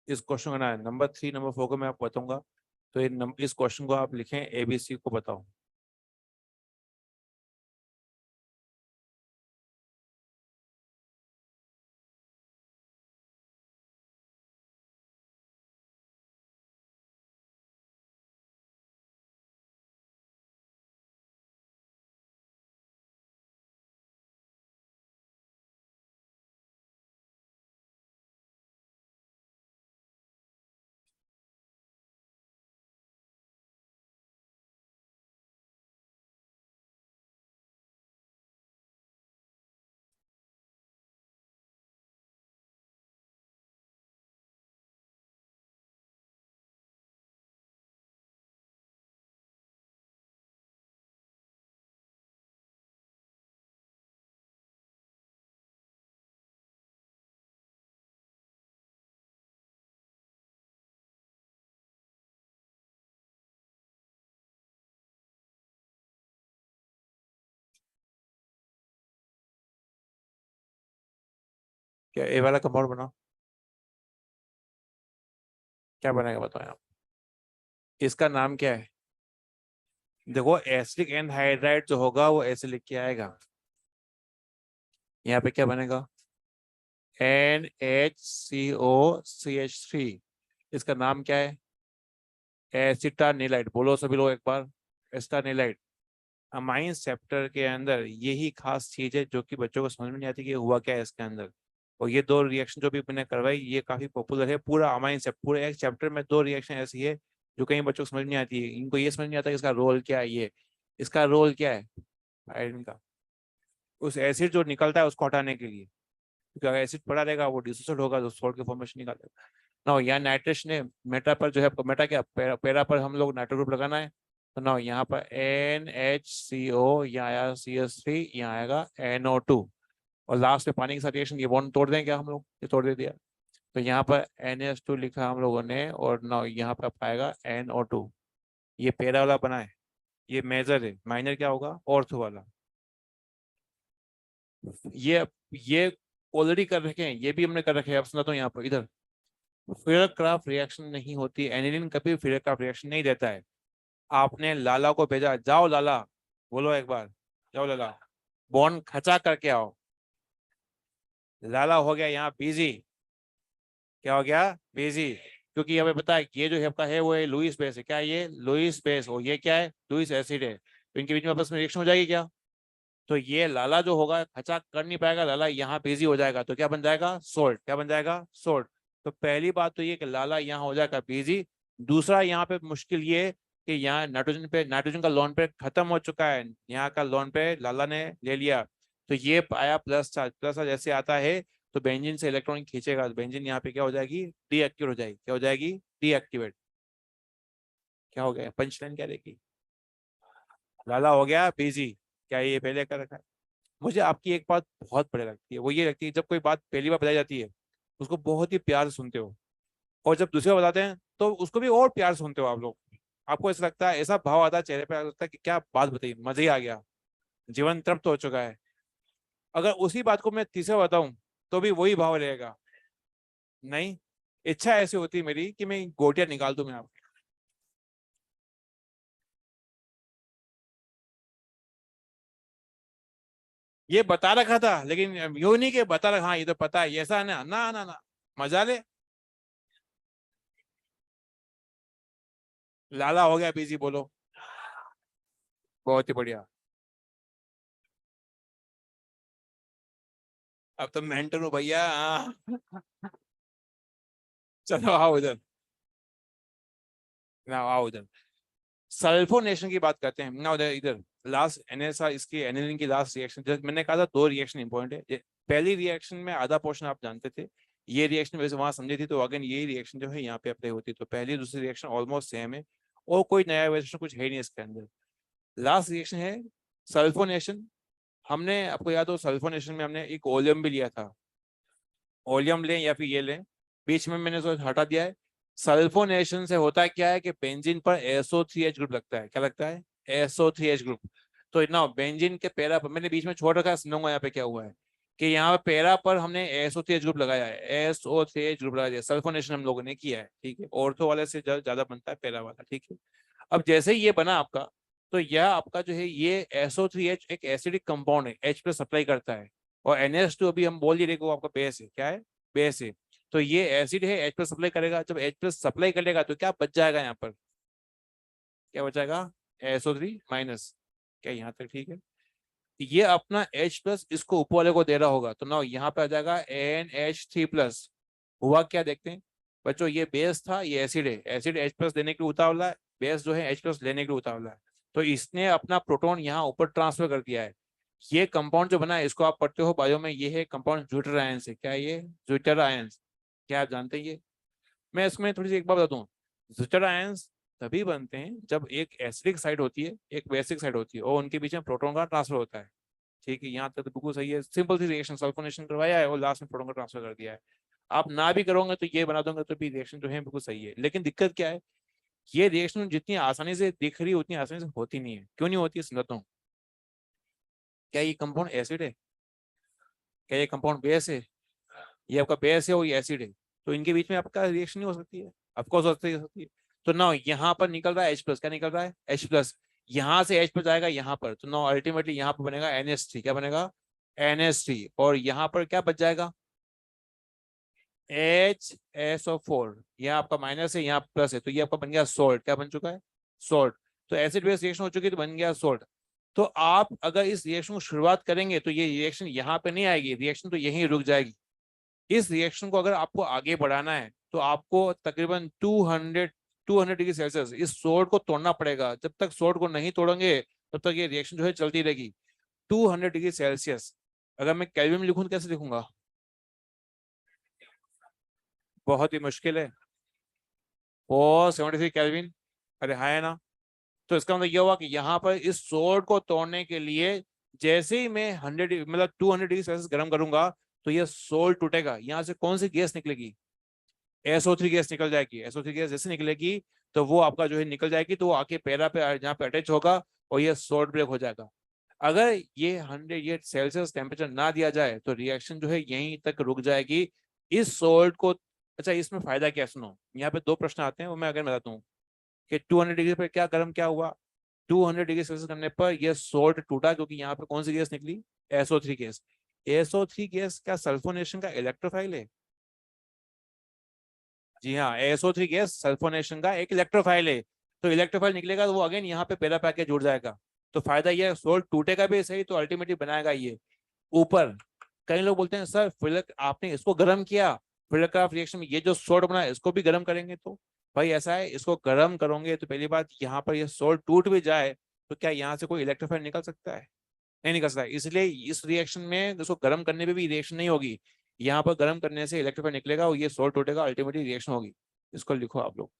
इस क्वेश्चन का ना नंबर 3 नंबर 4 को मैं आपको बताऊंगा, तो इस क्वेश्चन को आप लिखें ABC को बताओ। क्या ए वाला कंपाउंड बनाओ, क्या बनेगा बताओ आप। इसका नाम क्या है? देखो एसिडिक एनहाइड्राइड जो होगा वो ऐसे लिख के आएगा, यहाँ पे क्या बनेगा, NHCOCH3। इसका नाम क्या है? एसिटानिलाइड। बोलो सभी लोग एक बार, एसिटानिलाइड। अमाइन चैप्टर के अंदर यही खास चीज है जो कि बच्चों को समझ में नहीं आती कि हुआ क्या है इसके अंदर। और ये दो रिएक्शन जो भी मैंने करवाई ये काफी पॉपुलर है, पूरा अमाइन चैप्टर, पूरे एक चैप्टर में दो रिएक्शन ऐसी है जो कई बच्चों को समझ नहीं आती है। इनको ये समझ नहीं आता कि इसका रोल क्या है, ये इसका रोल क्या है आयरन का, उस एसिड जो निकलता है उसको हटाने के लिए। क्योंकि अगर एसिड पड़ा रहेगा वो डिसोसिएट होगा तो सॉल्ट के फॉर्मेशन निकालेगा ना। यहाँ नाइट्रेशन ने मेटा पर जो है, मेटा क्या पैरा पर हम लोग नाइट्रो ग्रुप लगाना है, तो ना यहाँ पर NHCO, यहाँ आया CH3, यहाँ आएगा NO2, और लास्ट में पानी के साथ रिएक्शन, ये बॉन्ड तोड़ दें क्या हम लोग, ये तोड़ दे दिया, तो यहाँ पर NH2 लिखा हम लोगों ने, और ना यहाँ पर पाएगा NO2। ये पैरा वाला बना है, ये मेजर है, माइनर क्या होगा, ऑर्थो वाला। ये ऑलरेडी कर रखे हैं, ये भी हमने कर रखे हैं। अब सुना तो यहाँ पर इधर फियर-क्राफ्ट रिएक्शन नहीं होती, एनिलीन कभी फियर-क्राफ्ट रिएक्शन नहीं देता है। आपने लाला को भेजा, जाओ लाला, बोलो एक बार, जाओ लाला, बॉन्ड खचा करके आओ। लाला हो गया यहाँ बिजी, क्या हो गया, बिजी, क्योंकि हमें पता है कि ये जो आपका है वो है लुईस बेस है, क्या है ये, लुईस बेस, और ये क्या है, लुईस एसिड है, तो इनके बीच में आपस में रिएक्शन हो जाएगी क्या, तो ये लाला जो होगा खचा कर नहीं पाएगा, लाला यहाँ बिजी हो जाएगा, तो क्या बन जाएगा, सोल्ट, क्या बन जाएगा, सोल्ट। तो पहली बात तो ये कि लाला यहाँ हो जाएगा बिजी। दूसरा यहाँ पे मुश्किल ये कि यहाँ नाइट्रोजन का लोन पे खत्म हो चुका है, यहाँ का लोन पे लाला ने ले लिया, तो ये आया प्लस चार्ज, प्लस चार्ज जैसे आता है तो बेंजीन से इलेक्ट्रॉन खींचेगा, तो बेंजीन यहाँ पे क्या हो जाएगी, डीएक्टिवेट हो जाएगी, क्या हो जाएगी, डीएक्टिवेट। क्या हो गया, पंच लाइन क्या रहेगी, लाला हो गया बिजी। क्या ये पहले कर रखा है? मुझे आपकी एक बात बहुत बढ़िया लगती है, वो ये लगती है जब कोई बात पहली बार बताई जाती है उसको बहुत ही प्यार से सुनते हो, और जब दूसरी बार बताते हैं तो उसको भी और प्यार से सुनते हो आप लोग। आपको ऐसा लगता है, ऐसा भाव आता है चेहरे पे, लगता है कि क्या बात बताई, मजा ही आ गया, जीवन तृप्त हो चुका है। अगर उसी बात को मैं तीसरा बताऊं तो भी वही भाव रहेगा। नहीं, इच्छा ऐसी होती है मेरी कि मैं गोटियां निकाल दूं मैं आपको। ये बता रखा था, लेकिन यूं नहीं कि बता रखा, हाँ ये तो पता है, ऐसा है ना, ना ना ना, मजा ले। लाला हो गया बिजी, बोलो। बहुत ही बढ़िया। अब तो मेंटर हूँ भैया, हाँ। चलो आओ उधर, ना आओ उधर। सल्फोनेशन की बात करते हैं ना, उधर इधर। लास्ट एनएसआर, इसकी एनिलिन की लास्ट रिएक्शन, जब मैंने कहा था दो रिएक्शन इंपॉर्टेंट है, पहली रिएक्शन में आधा पोर्शन आप जानते थे, ये रिएक्शन वैसे वहां समझी थी, तो अगेन यही रिएक्शन जो है यहाँ पे अप्लाई होती है, तो पहली दूसरी रिएक्शन ऑलमोस्ट सेम है, और कोई नया वेरिएशन कुछ है नहीं इसके अंदर। लास्ट रिएक्शन है सल्फोनेशन। हमने, आपको याद हो, सल्फोनेशन में हमने एक ओलियम भी लिया था, ओलियम लें या फिर ये लें, बीच में मैंने उसको हटा दिया है। सल्फोनेशन से होता क्या है कि बेंजीन पर SO3H ग्रुप लगता है, क्या लगता है, SO3H ग्रुप। तो ना बेंजीन के पैरा पर मैंने बीच में छोड़ रखा है, सुनूंगा यहाँ पे क्या हुआ है, कि यहाँ पे पैरा पर हमने SO3H ग्रुप लगाया है, SO3H ग्रुप लगाया है, सल्फोनेशन हम लोगों ने किया है, ठीक है, ऑर्थो वाले से ज्यादा बनता है पैरा वाला, ठीक है। अब जैसे ही ये बना आपका, तो यह आपका जो है ये SO3H एक एसिडिक कंपाउंड है, H प्लस सप्लाई करता है, और NH2 अभी हम बोल ही रहे कि वो आपका बेस है, क्या है, बेस है। तो ये एसिड है, H प्लस सप्लाई करेगा, जब H प्लस सप्लाई करेगा तो क्या बच जाएगा यहाँ पर, क्या बचाएगा, SO3 माइनस। क्या यहाँ तक ठीक है। ये अपना H प्लस इसको ऊपर वाले को दे रहा होगा, तो ना यहाँ पे आ जाएगा NH3 प्लस। हुआ क्या देखते हैं बच्चों, ये बेस था, ये एसिड है, एसिड H प्लस देने के लिए उतावला है, बेस जो है H प्लस लेने के लिए उतावला है, तो इसने अपना प्रोटॉन यहाँ ऊपर ट्रांसफर कर दिया है। ये कंपाउंड जो बना है, इसको आप पढ़ते हो बायो में, ये है कंपाउंड ज्यूटर आयन से, क्या है ये, ज्यूटर आयन। क्या आप जानते हैं ये, मैं इसमें थोड़ी सी एक बात बताऊं, ज्यूटर आयंस तभी बनते हैं जब एक एसिडिक साइड होती है, एक बेसिक साइड होती है, और उनके बीच में प्रोटॉन का ट्रांसफर होता है। ठीक है, यहाँ तक तो बिल्कुल सही है, सिंपल सी रिएक्शन, सल्फोनेशन करवाया है और लास्ट में प्रोटॉन का ट्रांसफर कर दिया है। आप ना भी करोगे तो ये बना दोगे तो भी रिएक्शन जो है बिल्कुल सही है, लेकिन दिक्कत क्या है, ये रिएक्शन जितनी आसानी से दिख रही है उतनी आसानी से होती नहीं है, क्यों नहीं होती है समझाता हूँ। क्या ये कंपाउंड एसिड है, क्या ये कंपाउंड बेस है, ये आपका बेस है और ये एसिड है, तो इनके बीच में आपका रिएक्शन नहीं हो सकती है, ऑफकोर्स हो सकती है। तो ना यहाँ पर निकल रहा है H प्लस, क्या निकल रहा है, H प्लस, यहाँ से H पर जाएगा यहाँ पर, तो ना अल्टीमेटली यहाँ पर बनेगा NH3, क्या बनेगा, NH3, और यहाँ पर क्या बच जाएगा, HSO4, यहाँ आपका माइनस है, यहाँ प्लस है, तो ये आपका बन गया सोल्ट, क्या बन चुका है, सोल्ट। तो एसिड बेस रिएक्शन हो चुकी है, तो बन गया सोल्ट। तो आप अगर इस रिएक्शन को शुरुआत करेंगे तो ये रिएक्शन यहाँ पे नहीं आएगी, रिएक्शन तो यहीं रुक जाएगी। इस रिएक्शन को अगर आपको आगे बढ़ाना है तो आपको तकरीबन 200 डिग्री सेल्सियस इस सोल्ट को तोड़ना पड़ेगा, जब तक सोल्ट को नहीं तोड़ेंगे तब तक ये रिएक्शन जो है चलती रहेगी। 200 डिग्री सेल्सियस, अगर मैं केल्विन में लिखूं तो कैसे लिखूंगा, बहुत ही मुश्किल है, 473 केल्विन, अरे हाँ है ना। तो इसका मतलब ये हुआ कि यहाँ पर इस सोल्ट को तोड़ने के लिए जैसे ही मैं 200 डिग्री सेल्सियस गर्म करूंगा, तो ये सोल्ट टूटेगा, यहाँ से कौन सी गैस निकलेगी, SO3 गैस निकल जाएगी, SO3 गैस जैसे निकलेगी तो वो आपका जो है निकल जाएगी, तो वो आके पैरा पे जहाँ पे अटैच होगा, और ये सोल्ट ब्रेक हो जाएगा। अगर ये 100 ये सेल्सियस टेम्परेचर ना दिया जाए तो रिएक्शन जो है यहीं तक रुक जाएगी, इस सोल्ट को। अच्छा, इसमें फायदा क्या है, सुनो, यहाँ पे दो प्रश्न आते हैं, वो मैं अगर बताता हूँ कि 200 डिग्री पर क्या गर्म क्या हुआ। 200 डिग्री सेल्सियस करने पर यह सोल्ट टूटा, क्योंकि यहाँ पे कौन सी गैस निकली, SO3 गैस। SO3 गैस क्या सल्फोनेशन का इलेक्ट्रोफाइल है, जी हाँ, SO3 गैस सल्फोनेशन का एक इलेक्ट्रोफाइल है। तो इलेक्ट्रोफाइल निकलेगा तो वो अगेन यहाँ पे पैरा पैके जुड़ जाएगा। तो फायदा ये है, सोल्ट टूटेगा भी सही तो अल्टीमेटली बनाएगा ये ऊपर। कई लोग बोलते हैं सर फिर आपने इसको गर्म किया, फिलक्राफ्ट रिएक्शन में ये जो सोल्ट बना है इसको भी गर्म करेंगे, तो भाई ऐसा है, इसको गर्म करोगे तो पहली बात यहाँ पर ये सोल्ट टूट भी जाए तो क्या यहाँ से कोई इलेक्ट्रोफाइल निकल सकता है, नहीं निकल सकता है। इसलिए इस रिएक्शन में इसको गर्म करने पे भी रिएक्शन नहीं होगी, यहाँ पर गर्म करने से इलेक्ट्रोफाइल निकलेगा और ये सोल्ट टूटेगा, अल्टीमेटली रिएक्शन होगी। इसको लिखो आप लोग।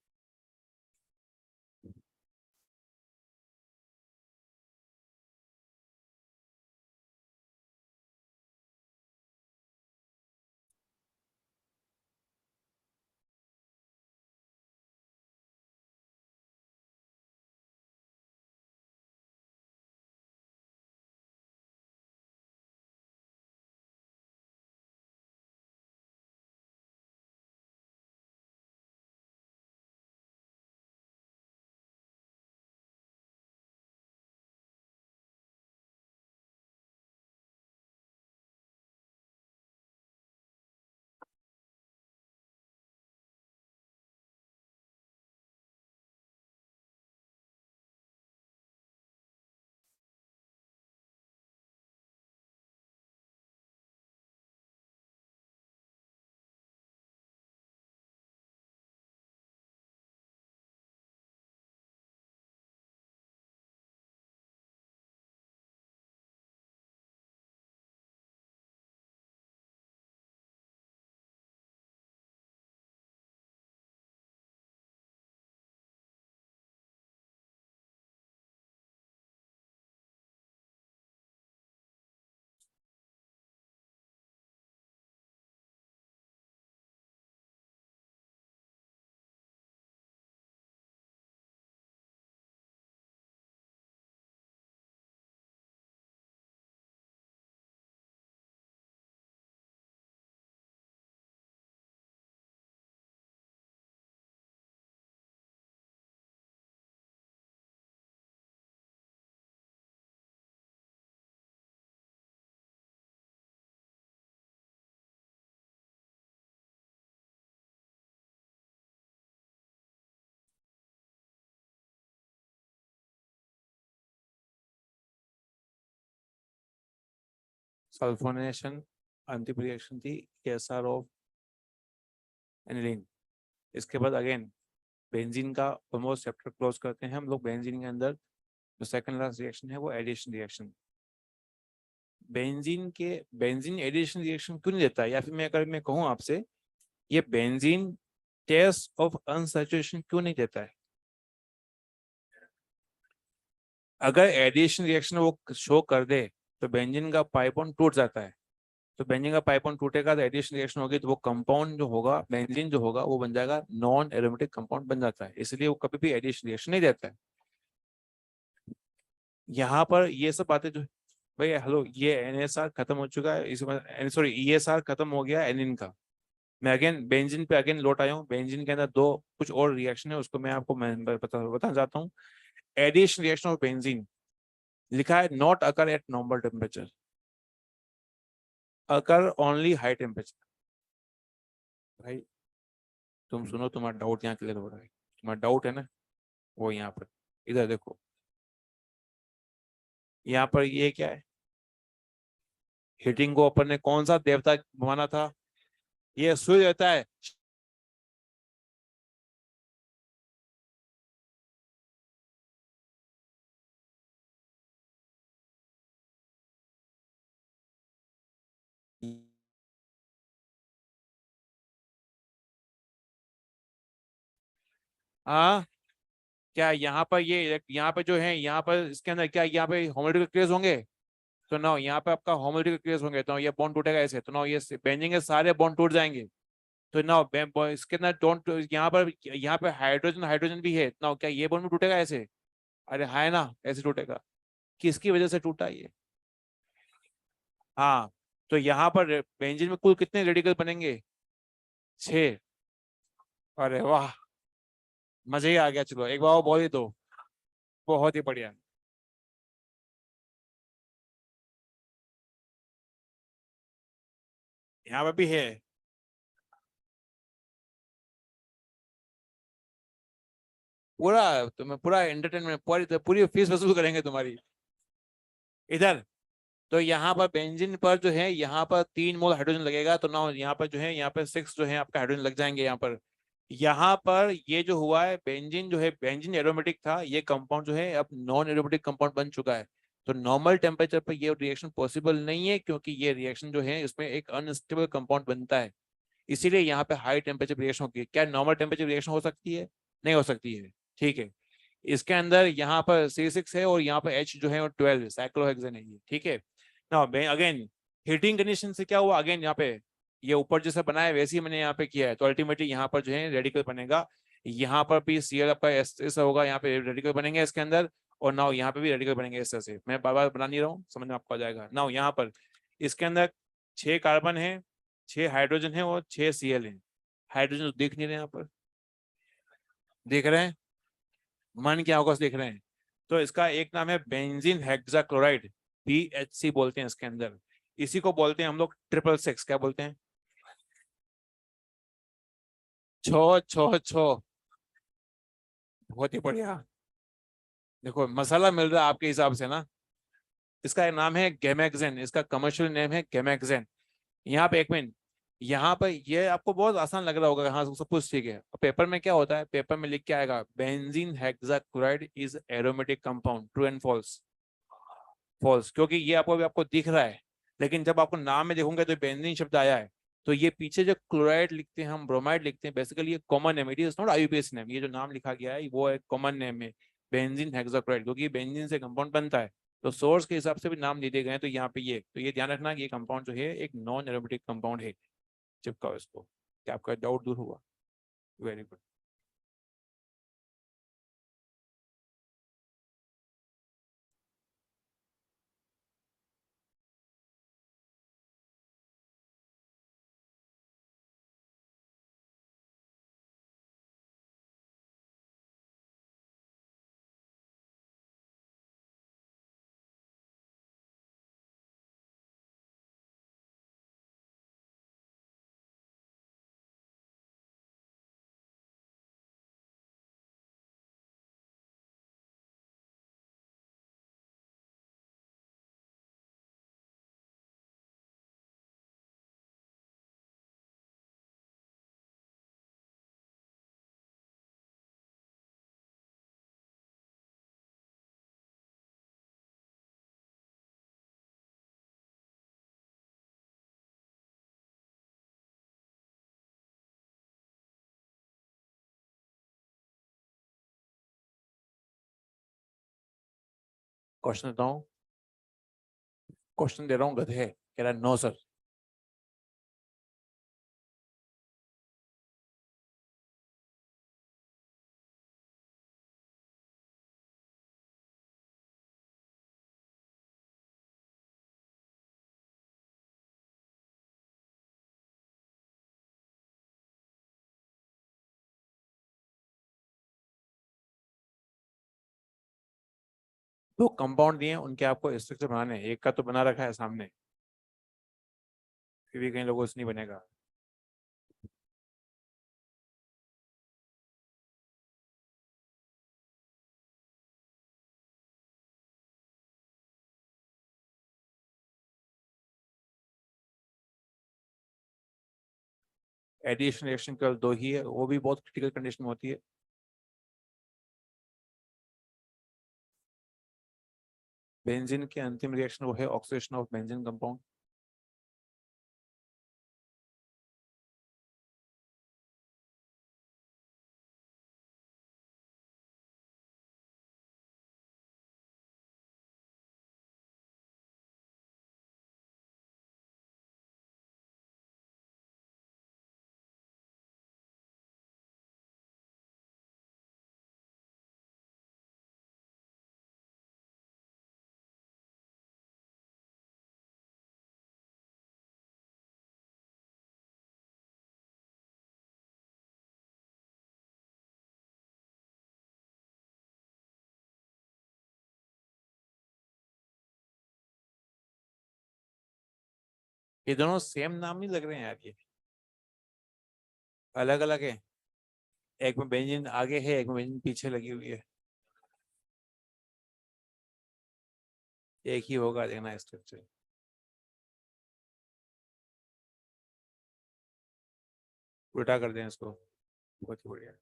सल्फोनेशन अंतिम रिएक्शन थी एसआर ऑफ एनिलीन। इसके बाद अगेन बेंजीन का ऑलमोस्ट चैप्टर क्लोज करते हैं हम लोग। बेंजीन के अंदर जो सेकंड लास्ट रिएक्शन है वो addition reaction. Benzene addition reaction क्यों नहीं देता है, या फिर मैं कहूँ आपसे, ये बेंजीन टेस्ट ऑफ अनसैचुरेशन क्यों नहीं देता है? अगर एडिशन रिएक्शन वो शो कर दे तो बेंजीन का पाई बॉन्ड टूट जाता है। तो बेंजीन का पाई बॉन्ड टूटेगा तो एडिशन रिएक्शन होगी, तो वो कंपाउंड जो होगा बेंजीन जो होगा वो बन जाएगा नॉन एरोमेटिक कंपाउंड बन जाता है, इसलिए वो कभी भी एडिशन रिएक्शन नहीं देता है। यहाँ पर ये सब बातें जो, भाई हेलो, ये एनएसआर खत्म हो चुका है, इसमें सॉरी ईएसआर खत्म हो गया एनिन का। मैं अगेन बेंजीन पे अगेन लौट आया हूँ। बेंजीन के अंदर दो कुछ और रिएक्शन है, उसको मैं आपको बताना चाहता हूँ। एडिशन रिएक्शन ऑफ बेंजीन लिखा है not occur at normal temperature, occur only high temperature. भाई तुम सुनो, तुम्हारा डाउट यहाँ क्लियर हो रहा है। तुम्हारा डाउट है ना, वो यहाँ पर इधर देखो। यहाँ पर ये क्या है? हीटिंग को अपन ने कौन सा देवता माना था? ये सूर्य देवता है। हाँ, क्या यहाँ पर जो है, यहाँ पर इसके अंदर क्या यहाँ पे होमोलैटिकल केस होंगे? तो ना यहाँ पे आपका होमोलैटिकल केस होंगे, तो ये बॉन्ड टूटेगा ऐसे, तो ना ये बेंजिंग के सारे बॉन्ड टूट जाएंगे। तो ना इसके अंदर डोंट, यहाँ पे हाइड्रोजन हाइड्रोजन भी है ना, क्या ये बॉन्ड भी टूटेगा ऐसे? अरे है ना, ऐसे टूटेगा। किसकी वजह से टूटा ये? हाँ, तो यहाँ पर बेंजीन में कुल कितने रेडिकल बनेंगे? 6। अरे वाह, मजा ही आ गया। चलो एक बार और बोल ही दो। बहुत ही बढ़िया। यहाँ पे भी है। पूरा तुम्हें पूरा एंटरटेनमेंट, पूरी पूरी फीस वसूल करेंगे तुम्हारी इधर। तो यहाँ पर बेंजीन पर जो है, यहाँ पर 3 मोल हाइड्रोजन लगेगा, तो ना यहाँ पर जो है, यहाँ पर 6 जो है आपका हाइड्रोजन लग जाएंगे यहाँ पर। यहाँ पर ये जो हुआ है, बेंजीन जो है, बेंजीन एरोमेटिक था, ये कंपाउंड जो है अब नॉन एरोमेटिक कंपाउंड बन चुका है। तो नॉर्मल टेम्परेचर पर ये रिएक्शन पॉसिबल नहीं है, क्योंकि ये रिएक्शन जो है इसमें एक अनस्टेबल कंपाउंड बनता है। इसीलिए यहाँ पे हाई टेम्परेचर रिएक्शन होगी। क्या नॉर्मल टेम्परेचर रिएक्शन हो सकती है? नहीं हो सकती है। ठीक है। इसके अंदर यहाँ पर C6 है और यहाँ पर H जो है वो 12 साइक्लोहेक्सेन है ये। ठीक है ना। अगेन हीटिंग कंडीशन से क्या हुआ, अगेन यहाँ पे ये ऊपर जैसा बनाया है वैसे ही मैंने यहाँ पे किया है, तो अल्टीमेटली यहाँ पर जो है रेडिकल बनेगा। यहाँ पर भी Cl आपका ऐसा होगा, यहाँ पे रेडिकल बनेंगे इसके अंदर। और नाउ यहाँ पे भी रेडिकल बनेंगे इस तरह से। मैं बार बार बना नहीं रहा हूँ, समझ में आपको आ जाएगा। नाउ यहाँ पर इसके अंदर 6 कार्बन है, 6 हाइड्रोजन है और 6 Cl है। हाइड्रोजन तो दिख नहीं रहे यहाँ पर, देख रहे हैं? मन की आंखों से देख रहे हैं। तो इसका एक नाम है बेंजीन हेक्साक्लोराइड, BHC बोलते हैं इसके अंदर। इसी को बोलते हैं हम लोग 666। क्या बोलते हैं? छो छो छो। बहुत ही बढ़िया। देखो मसाला मिल रहा है आपके हिसाब से ना। इसका एक नाम है गेमेक्सेन, इसका कमर्शियल नेम है गेमेक्सेन। यहाँ पे एक मिनट, यहाँ पर ये आपको बहुत आसान लग रहा होगा, हाँ सब कुछ ठीक है। पेपर में क्या होता है, पेपर में लिख के आएगा benzene hexachloride is aromatic compound, true and false? False, क्योंकि ये आपको दिख रहा है, लेकिन जब आपको नाम में देखोगे तो बेंजीन शब्द आया है। तो ये पीछे जो क्लोराइड लिखते हैं हम, ब्रोमाइड लिखते हैं, बेसिकली ये common name, it is not IUPAC name. ये जो नाम लिखा गया है वो एक कॉमन नेम है, बेंजीन हेक्साक्लोराइड, क्योंकि बेंजीन से कंपाउंड बनता है। तो सोर्स के हिसाब से भी नाम दे दिए गए हैं। तो यहाँ पे ये ध्यान रखना कि ये कंपाउंड जो है एक नॉन एरोमेटिक कंपाउंड है। चिपकाओ इसको। क्या आपका डाउट दूर हुआ? Very good. क्वेश्चन देता हूँ, क्वेश्चन दे रहा हूँ गधे, कह रहा है नो सर। तो कंपाउंड दिए हैं, उनके आपको स्ट्रक्चर बनाने हैं। एक का तो बना रखा है सामने, फिर भी कई लोगों से नहीं बनेगा। एडिशन रिएक्शन केवल दो ही है, वो भी बहुत क्रिटिकल कंडीशन में होती है। बेंजीन के अंतिम रिएक्शन वो है ऑक्सीडेशन ऑफ बेंजीन कंपाउंड। ये दोनों सेम नाम नहीं लग रहे हैं यार, ये अलग अलग है। एक में बेंजीन आगे है, एक में बेंजीन पीछे लगी हुई है। एक ही होगा, देखना स्ट्रक्चर। उल्टा कर दें इसको, बहुत ही बढ़िया।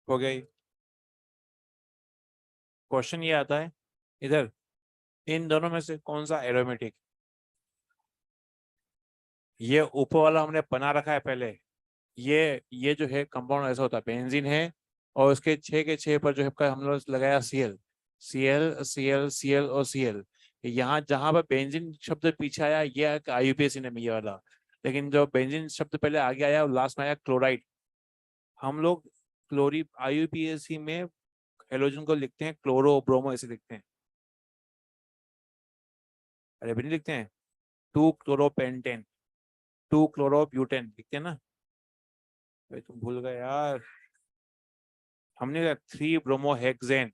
हो गया। क्वेश्चन ये आता है इधर, इन दोनों में से कौन सा एरोमेटिक। ये ऊपर वाला हमने बना रखा है पहले। ये जो है कंपाउंड ऐसा होता है, बेंजीन है और उसके 6 के 6 पर जो है हम लोग लगाया सीएल, सीएल सीएल सीएल और सीएल। यहाँ जहां पर बेंजीन शब्द पीछे आया, ये आईयूपीएसी ने ये वाला। लेकिन जो बेंजीन शब्द पहले आगे आया, लास्ट में आया क्लोराइड। हम लोग क्लोरी आईयूपीएसी में हेलोजन को लिखते हैं क्लोरो ब्रोमो ऐसे लिखते हैं। अरे भी नहीं लिखते हैं, 2 क्लोरोपेंटेन, 2 क्लोरोब्यूटेन लिखते हैं ना। भाई तुम भूल गए यार, हमने 3 ब्रोमोहेक्सेन।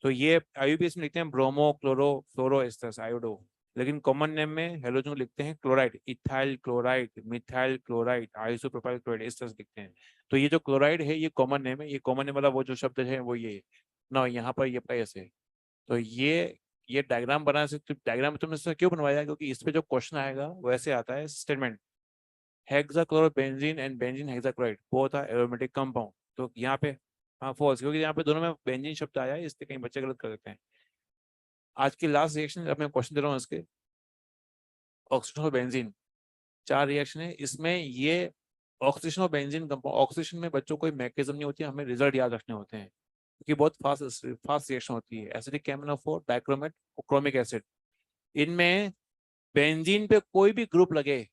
तो ये आईयूपीएस में लिखते हैं ब्रोमो क्लोरो फ्लोरो एस्टर्स आयोडो। लेकिन कॉमन नेम में हेलोजन को लिखते हैं chloride, ethyl chloride, methyl chloride, isopropyl chloride asters लिखते हैं। तो ये जो क्लोराइड है ये कॉमन नेम है, ये कॉमन नेम वाला वो जो शब्द है वो ये ना, यहाँ पर ये ऐसे है। तो ये डायग्राम बना से, डायग्राम तुमने इससे क्यों बनवाया, क्योंकि इस पे जो क्वेश्चन आएगा वैसे आता है statement, hexachlorobenzene and benzene hexachloride both are aromatic compound. तो यहाँ पे हाँ फॉल्स, क्योंकि यहाँ पे दोनों में बेंजीन शब्द आया है, इसलिए कहीं बच्चे गलत कर देते हैं। आज की लास्ट रिएक्शन अब मैं क्वेश्चन दे रहा हूँ इसके, ऑक्सीजन और बेंजीन 4 रिएक्शन है इसमें। ये ऑक्सीजन और बेंजीन कंपाउंड, ऑक्सीजन में बच्चों कोई मैकेनिज्म नहीं होती है, हमें रिजल्ट याद रखने होते हैं। क्योंकि बहुत फास्ट रिएक्शन होती है। Acidic KMnO4 dichromate chromic acid, इनमें बेंजीन पे कोई भी ग्रुप लगे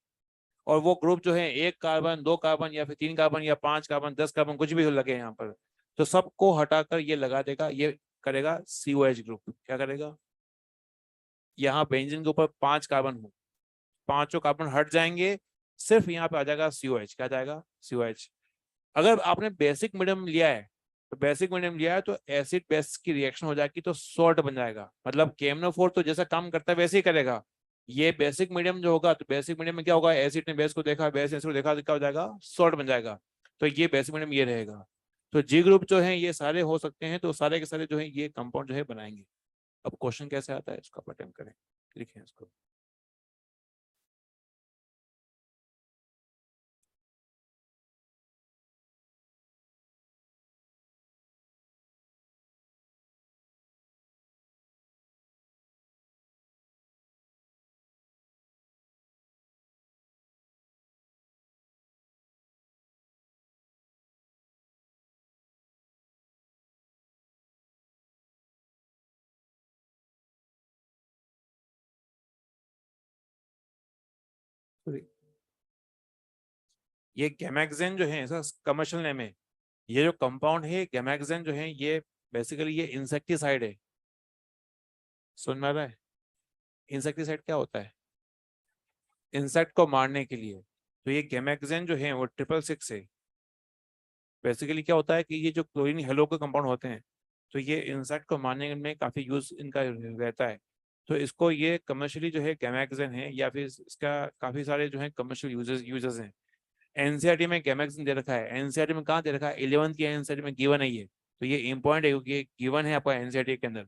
और वो ग्रुप जो है 1 कार्बन 2 कार्बन या फिर 3 कार्बन या 5 कार्बन 10 कार्बन कुछ भी लगे यहाँ पर, तो सबको हटाकर ये लगा देगा, ये करेगा COH ग्रुप। क्या करेगा, यहाँ बेंजीन के ऊपर 5 कार्बन हो, 5 कार्बन हट जाएंगे, सिर्फ यहाँ पे आ जाएगा COH। क्या जाएगा, COH। अगर आपने बेसिक मीडियम लिया है, तो बेसिक मीडियम लिया है तो एसिड बेस की रिएक्शन हो जाएगी तो सॉल्ट बन जाएगा। मतलब KMnO4 तो जैसा काम करता है वैसे ही करेगा। ये बेसिक मीडियम जो होगा, तो बेसिक मीडियम में क्या होगा, एसिड ने बेस को देखा, बेस ने एसिड को देखा, तो क्या हो जाएगा, सॉल्ट बन जाएगा। तो ये बेसिक मीडियम ये रहेगा। तो जी ग्रुप जो है ये सारे हो सकते हैं, तो सारे के सारे जो है ये कंपाउंड जो है बनाएंगे। अब क्वेश्चन कैसे आता है इसका अटेम्प्ट करें, लिखें इसको। ये गैमेक्सेन जो है ऐसा कमर्शियल नेम है। ये जो कंपाउंड है गैमेक्सेन जो है, ये बेसिकली ये इंसेक्टिसाइड है। सुन में आ रहा है, इंसेक्टिसाइड क्या होता है, इंसेक्ट को मारने के लिए। तो ये गैमेक्सेन जो है वो 666 है। बेसिकली क्या होता है कि ये जो क्लोरीन हेलो के कंपाउंड होते हैं, तो ये इंसेक्ट को मारने में काफी यूज इनका रहता है। तो इसको ये कमर्शियली जो है गैमेक्सेन है, या फिर इसका काफी सारे जो है कमर्शियल यूजेस हैं। एनसीईआरटी में गैमेक्सिन दे रखा है, एनसीईआरटी में कहाँ दे रखा है, 11th की एनसीईआरटी में गिवन है ये। तो ये इंपॉर्टेंट है क्योंकि गिवन है आपका एनसीईआरटी के अंदर।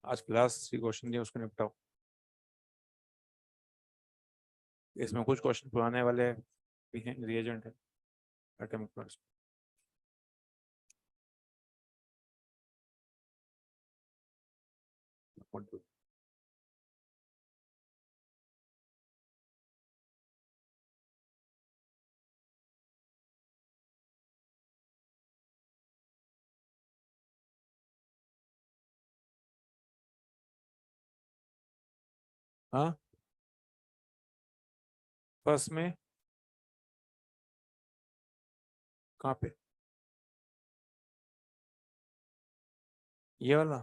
आज क्लास 3 क्वेश्चन दिए उसको निपटाओ। इसमें कुछ क्वेश्चन पुराने वाले भी हैं, रिएजेंट है, अटेम्प्ट करो इसको। हाँ, फर्स्ट में कहाँ पे, ये वाला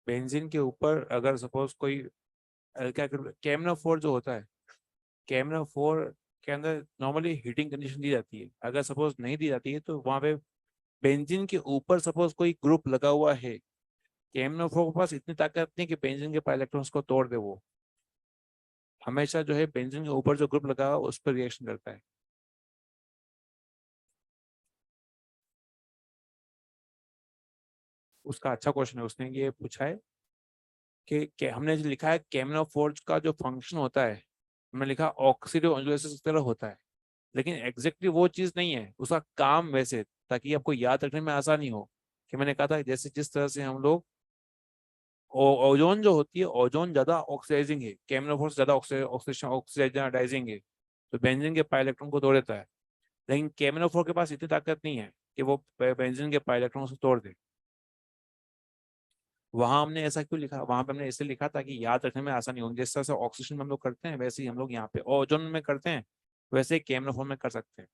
बेंजीन के ऊपर अगर सपोज कोई क्या KMnO4 जो होता है, KMnO4 के अंदर नॉर्मली हीटिंग कंडीशन दी जाती है। अगर सपोज नहीं दी जाती है तो वहां पे बेंजीन के ऊपर सपोज कोई ग्रुप लगा हुआ है, KMnO4 के पास इतनी ताकत नहीं कि बेंजीन के पाई इलेक्ट्रॉन्स को तोड़ दे। वो हमेशा जो है बेंजीन के ऊपर जो ग्रुप लगा हुआ उस पर रिएक्शन करता है। उसका अच्छा क्वेश्चन है, उसने ये पूछा है कि हमने जो लिखा है KMnO4 का जो फंक्शन होता है, हमने लिखा ऑक्सीडेटिव ऑक्सीडेसिस की तरह होता है, लेकिन एग्जैक्टली वो चीज नहीं है उसका काम वैसे, ताकि आपको याद रखने में आसानी हो। कि मैंने कहा था जैसे जिस तरह से हम लोग ओजोन जो होती है, ओजोन ज्यादा ऑक्सीडाइजिंग है, केमिनोफोर ज्यादा ऑक्सीडाइजिंग है, तो बेंजीन के पाई इलेक्ट्रॉन को तोड़ देता है। लेकिन केमिनोफोर के पास इतनी ताकत नहीं है कि वो बेंजीन के पाई इलेक्ट्रॉन को तोड़ दे। वहां हमने ऐसा क्यों लिखा, वहां पे हमने ऐसे लिखा ताकि याद रखने में आसानी हो, जिस तरह से ऑक्सीजन में हम लोग करते हैं वैसे ही हम लोग यहाँ पे ओजोन में करते हैं, वैसे ही केमिनोफोर में कर सकते हैं।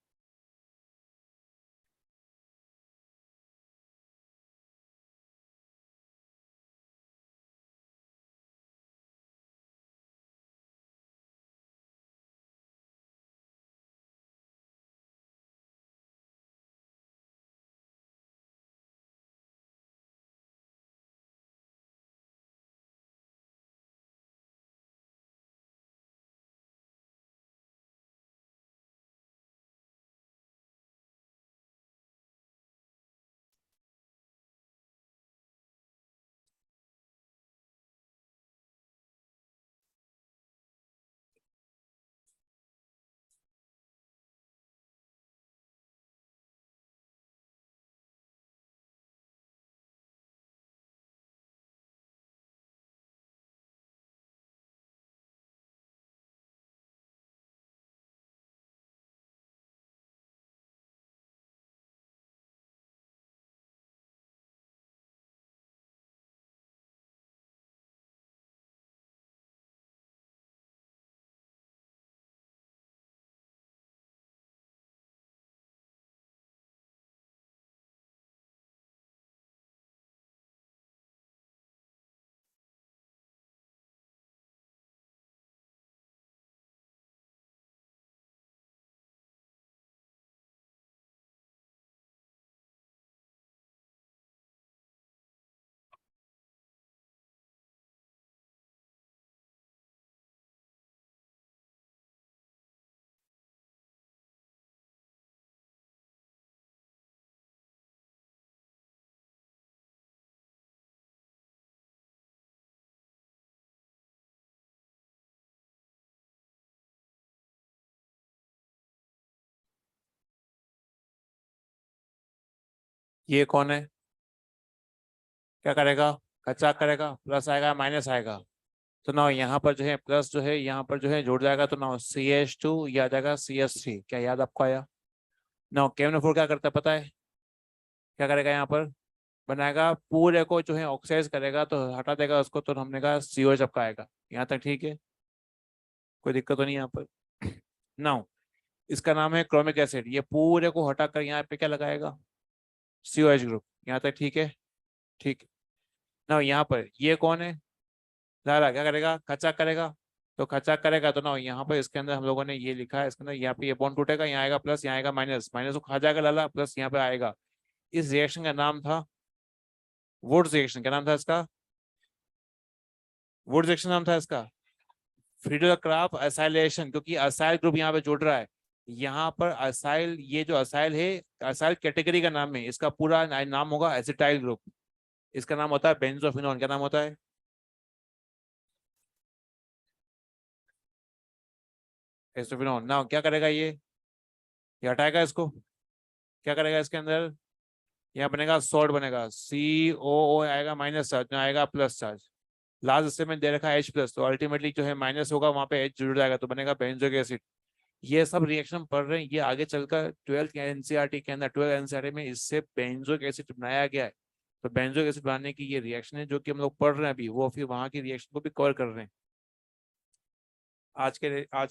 ये कौन है, क्या करेगा, खर्चा करेगा, प्लस आएगा माइनस आएगा, तो ना यहाँ पर जो है प्लस जो है यहाँ पर जो है जुड़ जाएगा, तो ना CH2 ये आ जाएगा CH3। क्या याद आपको आया? ना केमिनोफोर क्या करता है पता है, क्या करेगा यहाँ पर, बनाएगा पूरे को जो है ऑक्साइज करेगा, तो हटा देगा उसको, तो हमने कहा CO सबका आएगा। यहाँ तक ठीक है, कोई दिक्कत तो नहीं यहाँ पर। नाउ इसका नाम है क्रोमिक एसिड, ये पूरे को हटाकर यहाँ पे क्या लगाएगा, COH ग्रुप। यहाँ तक ठीक है, ठीक। ना यहाँ पर ये कौन है, लारा, क्या करेगा, खचा करेगा, तो खचा करेगा, तो ना यहाँ पर इसके अंदर हम लोगों ने ये लिखा है, इसके अंदर यहाँ पे ये बॉन्ड टूटेगा, यहाँ आएगा प्लस, यहाँ आएगा माइनस, माइनस को खा जाएगा लाला, प्लस यहाँ पे आएगा। इस रिएक्शन का नाम था वुड्स रिएक्शन। क्या नाम था इसका, वुड्स रिएक्शन नाम था इसका। फ्रीडल क्राफ्ट असाइलेशन, क्योंकि असाइल ग्रुप यहाँ पे जुड़ रहा है। यहाँ पर असाइल, ये जो असाइल है, असाइल कैटेगरी का नाम है, इसका पूरा नाम होगा एसिटाइल ग्रुप। इसका नाम होता है बेंजोफिनोन। क्या नाम होता है, एस्टोफिनोन। ना क्या करेगा ये हटाएगा इसको, क्या करेगा इसके अंदर, यहाँ बनेगा सॉल्ट, बनेगा COO आएगा माइनस चार्ज, यहाँ आएगा प्लस चार्ज। लास्ट हिस्से में दे रखा है H+, तो अल्टीमेटली जो है माइनस होगा, वहां पे H जुड़ जाएगा, तो बनेगा बेंजोइक एसिड। ये सब रिएक्शन पढ़ रहे हैं, ये आगे चलकर 12th NCERT के अंदर, 12th NCERT में इससे बेंजोइक एसिड बनाया गया है। तो बेंजोइक एसिड बनाने की ये रिएक्शन है जो कि हम लोग पढ़ रहे हैं अभी, वो फिर वहां की रिएक्शन को भी कवर कर रहे हैं। आज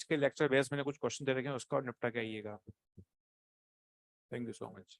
के लेक्चर बेस मैंने कुछ क्वेश्चन दे रखे हैं, उसका निपटा के आइएगा। Thank you so much.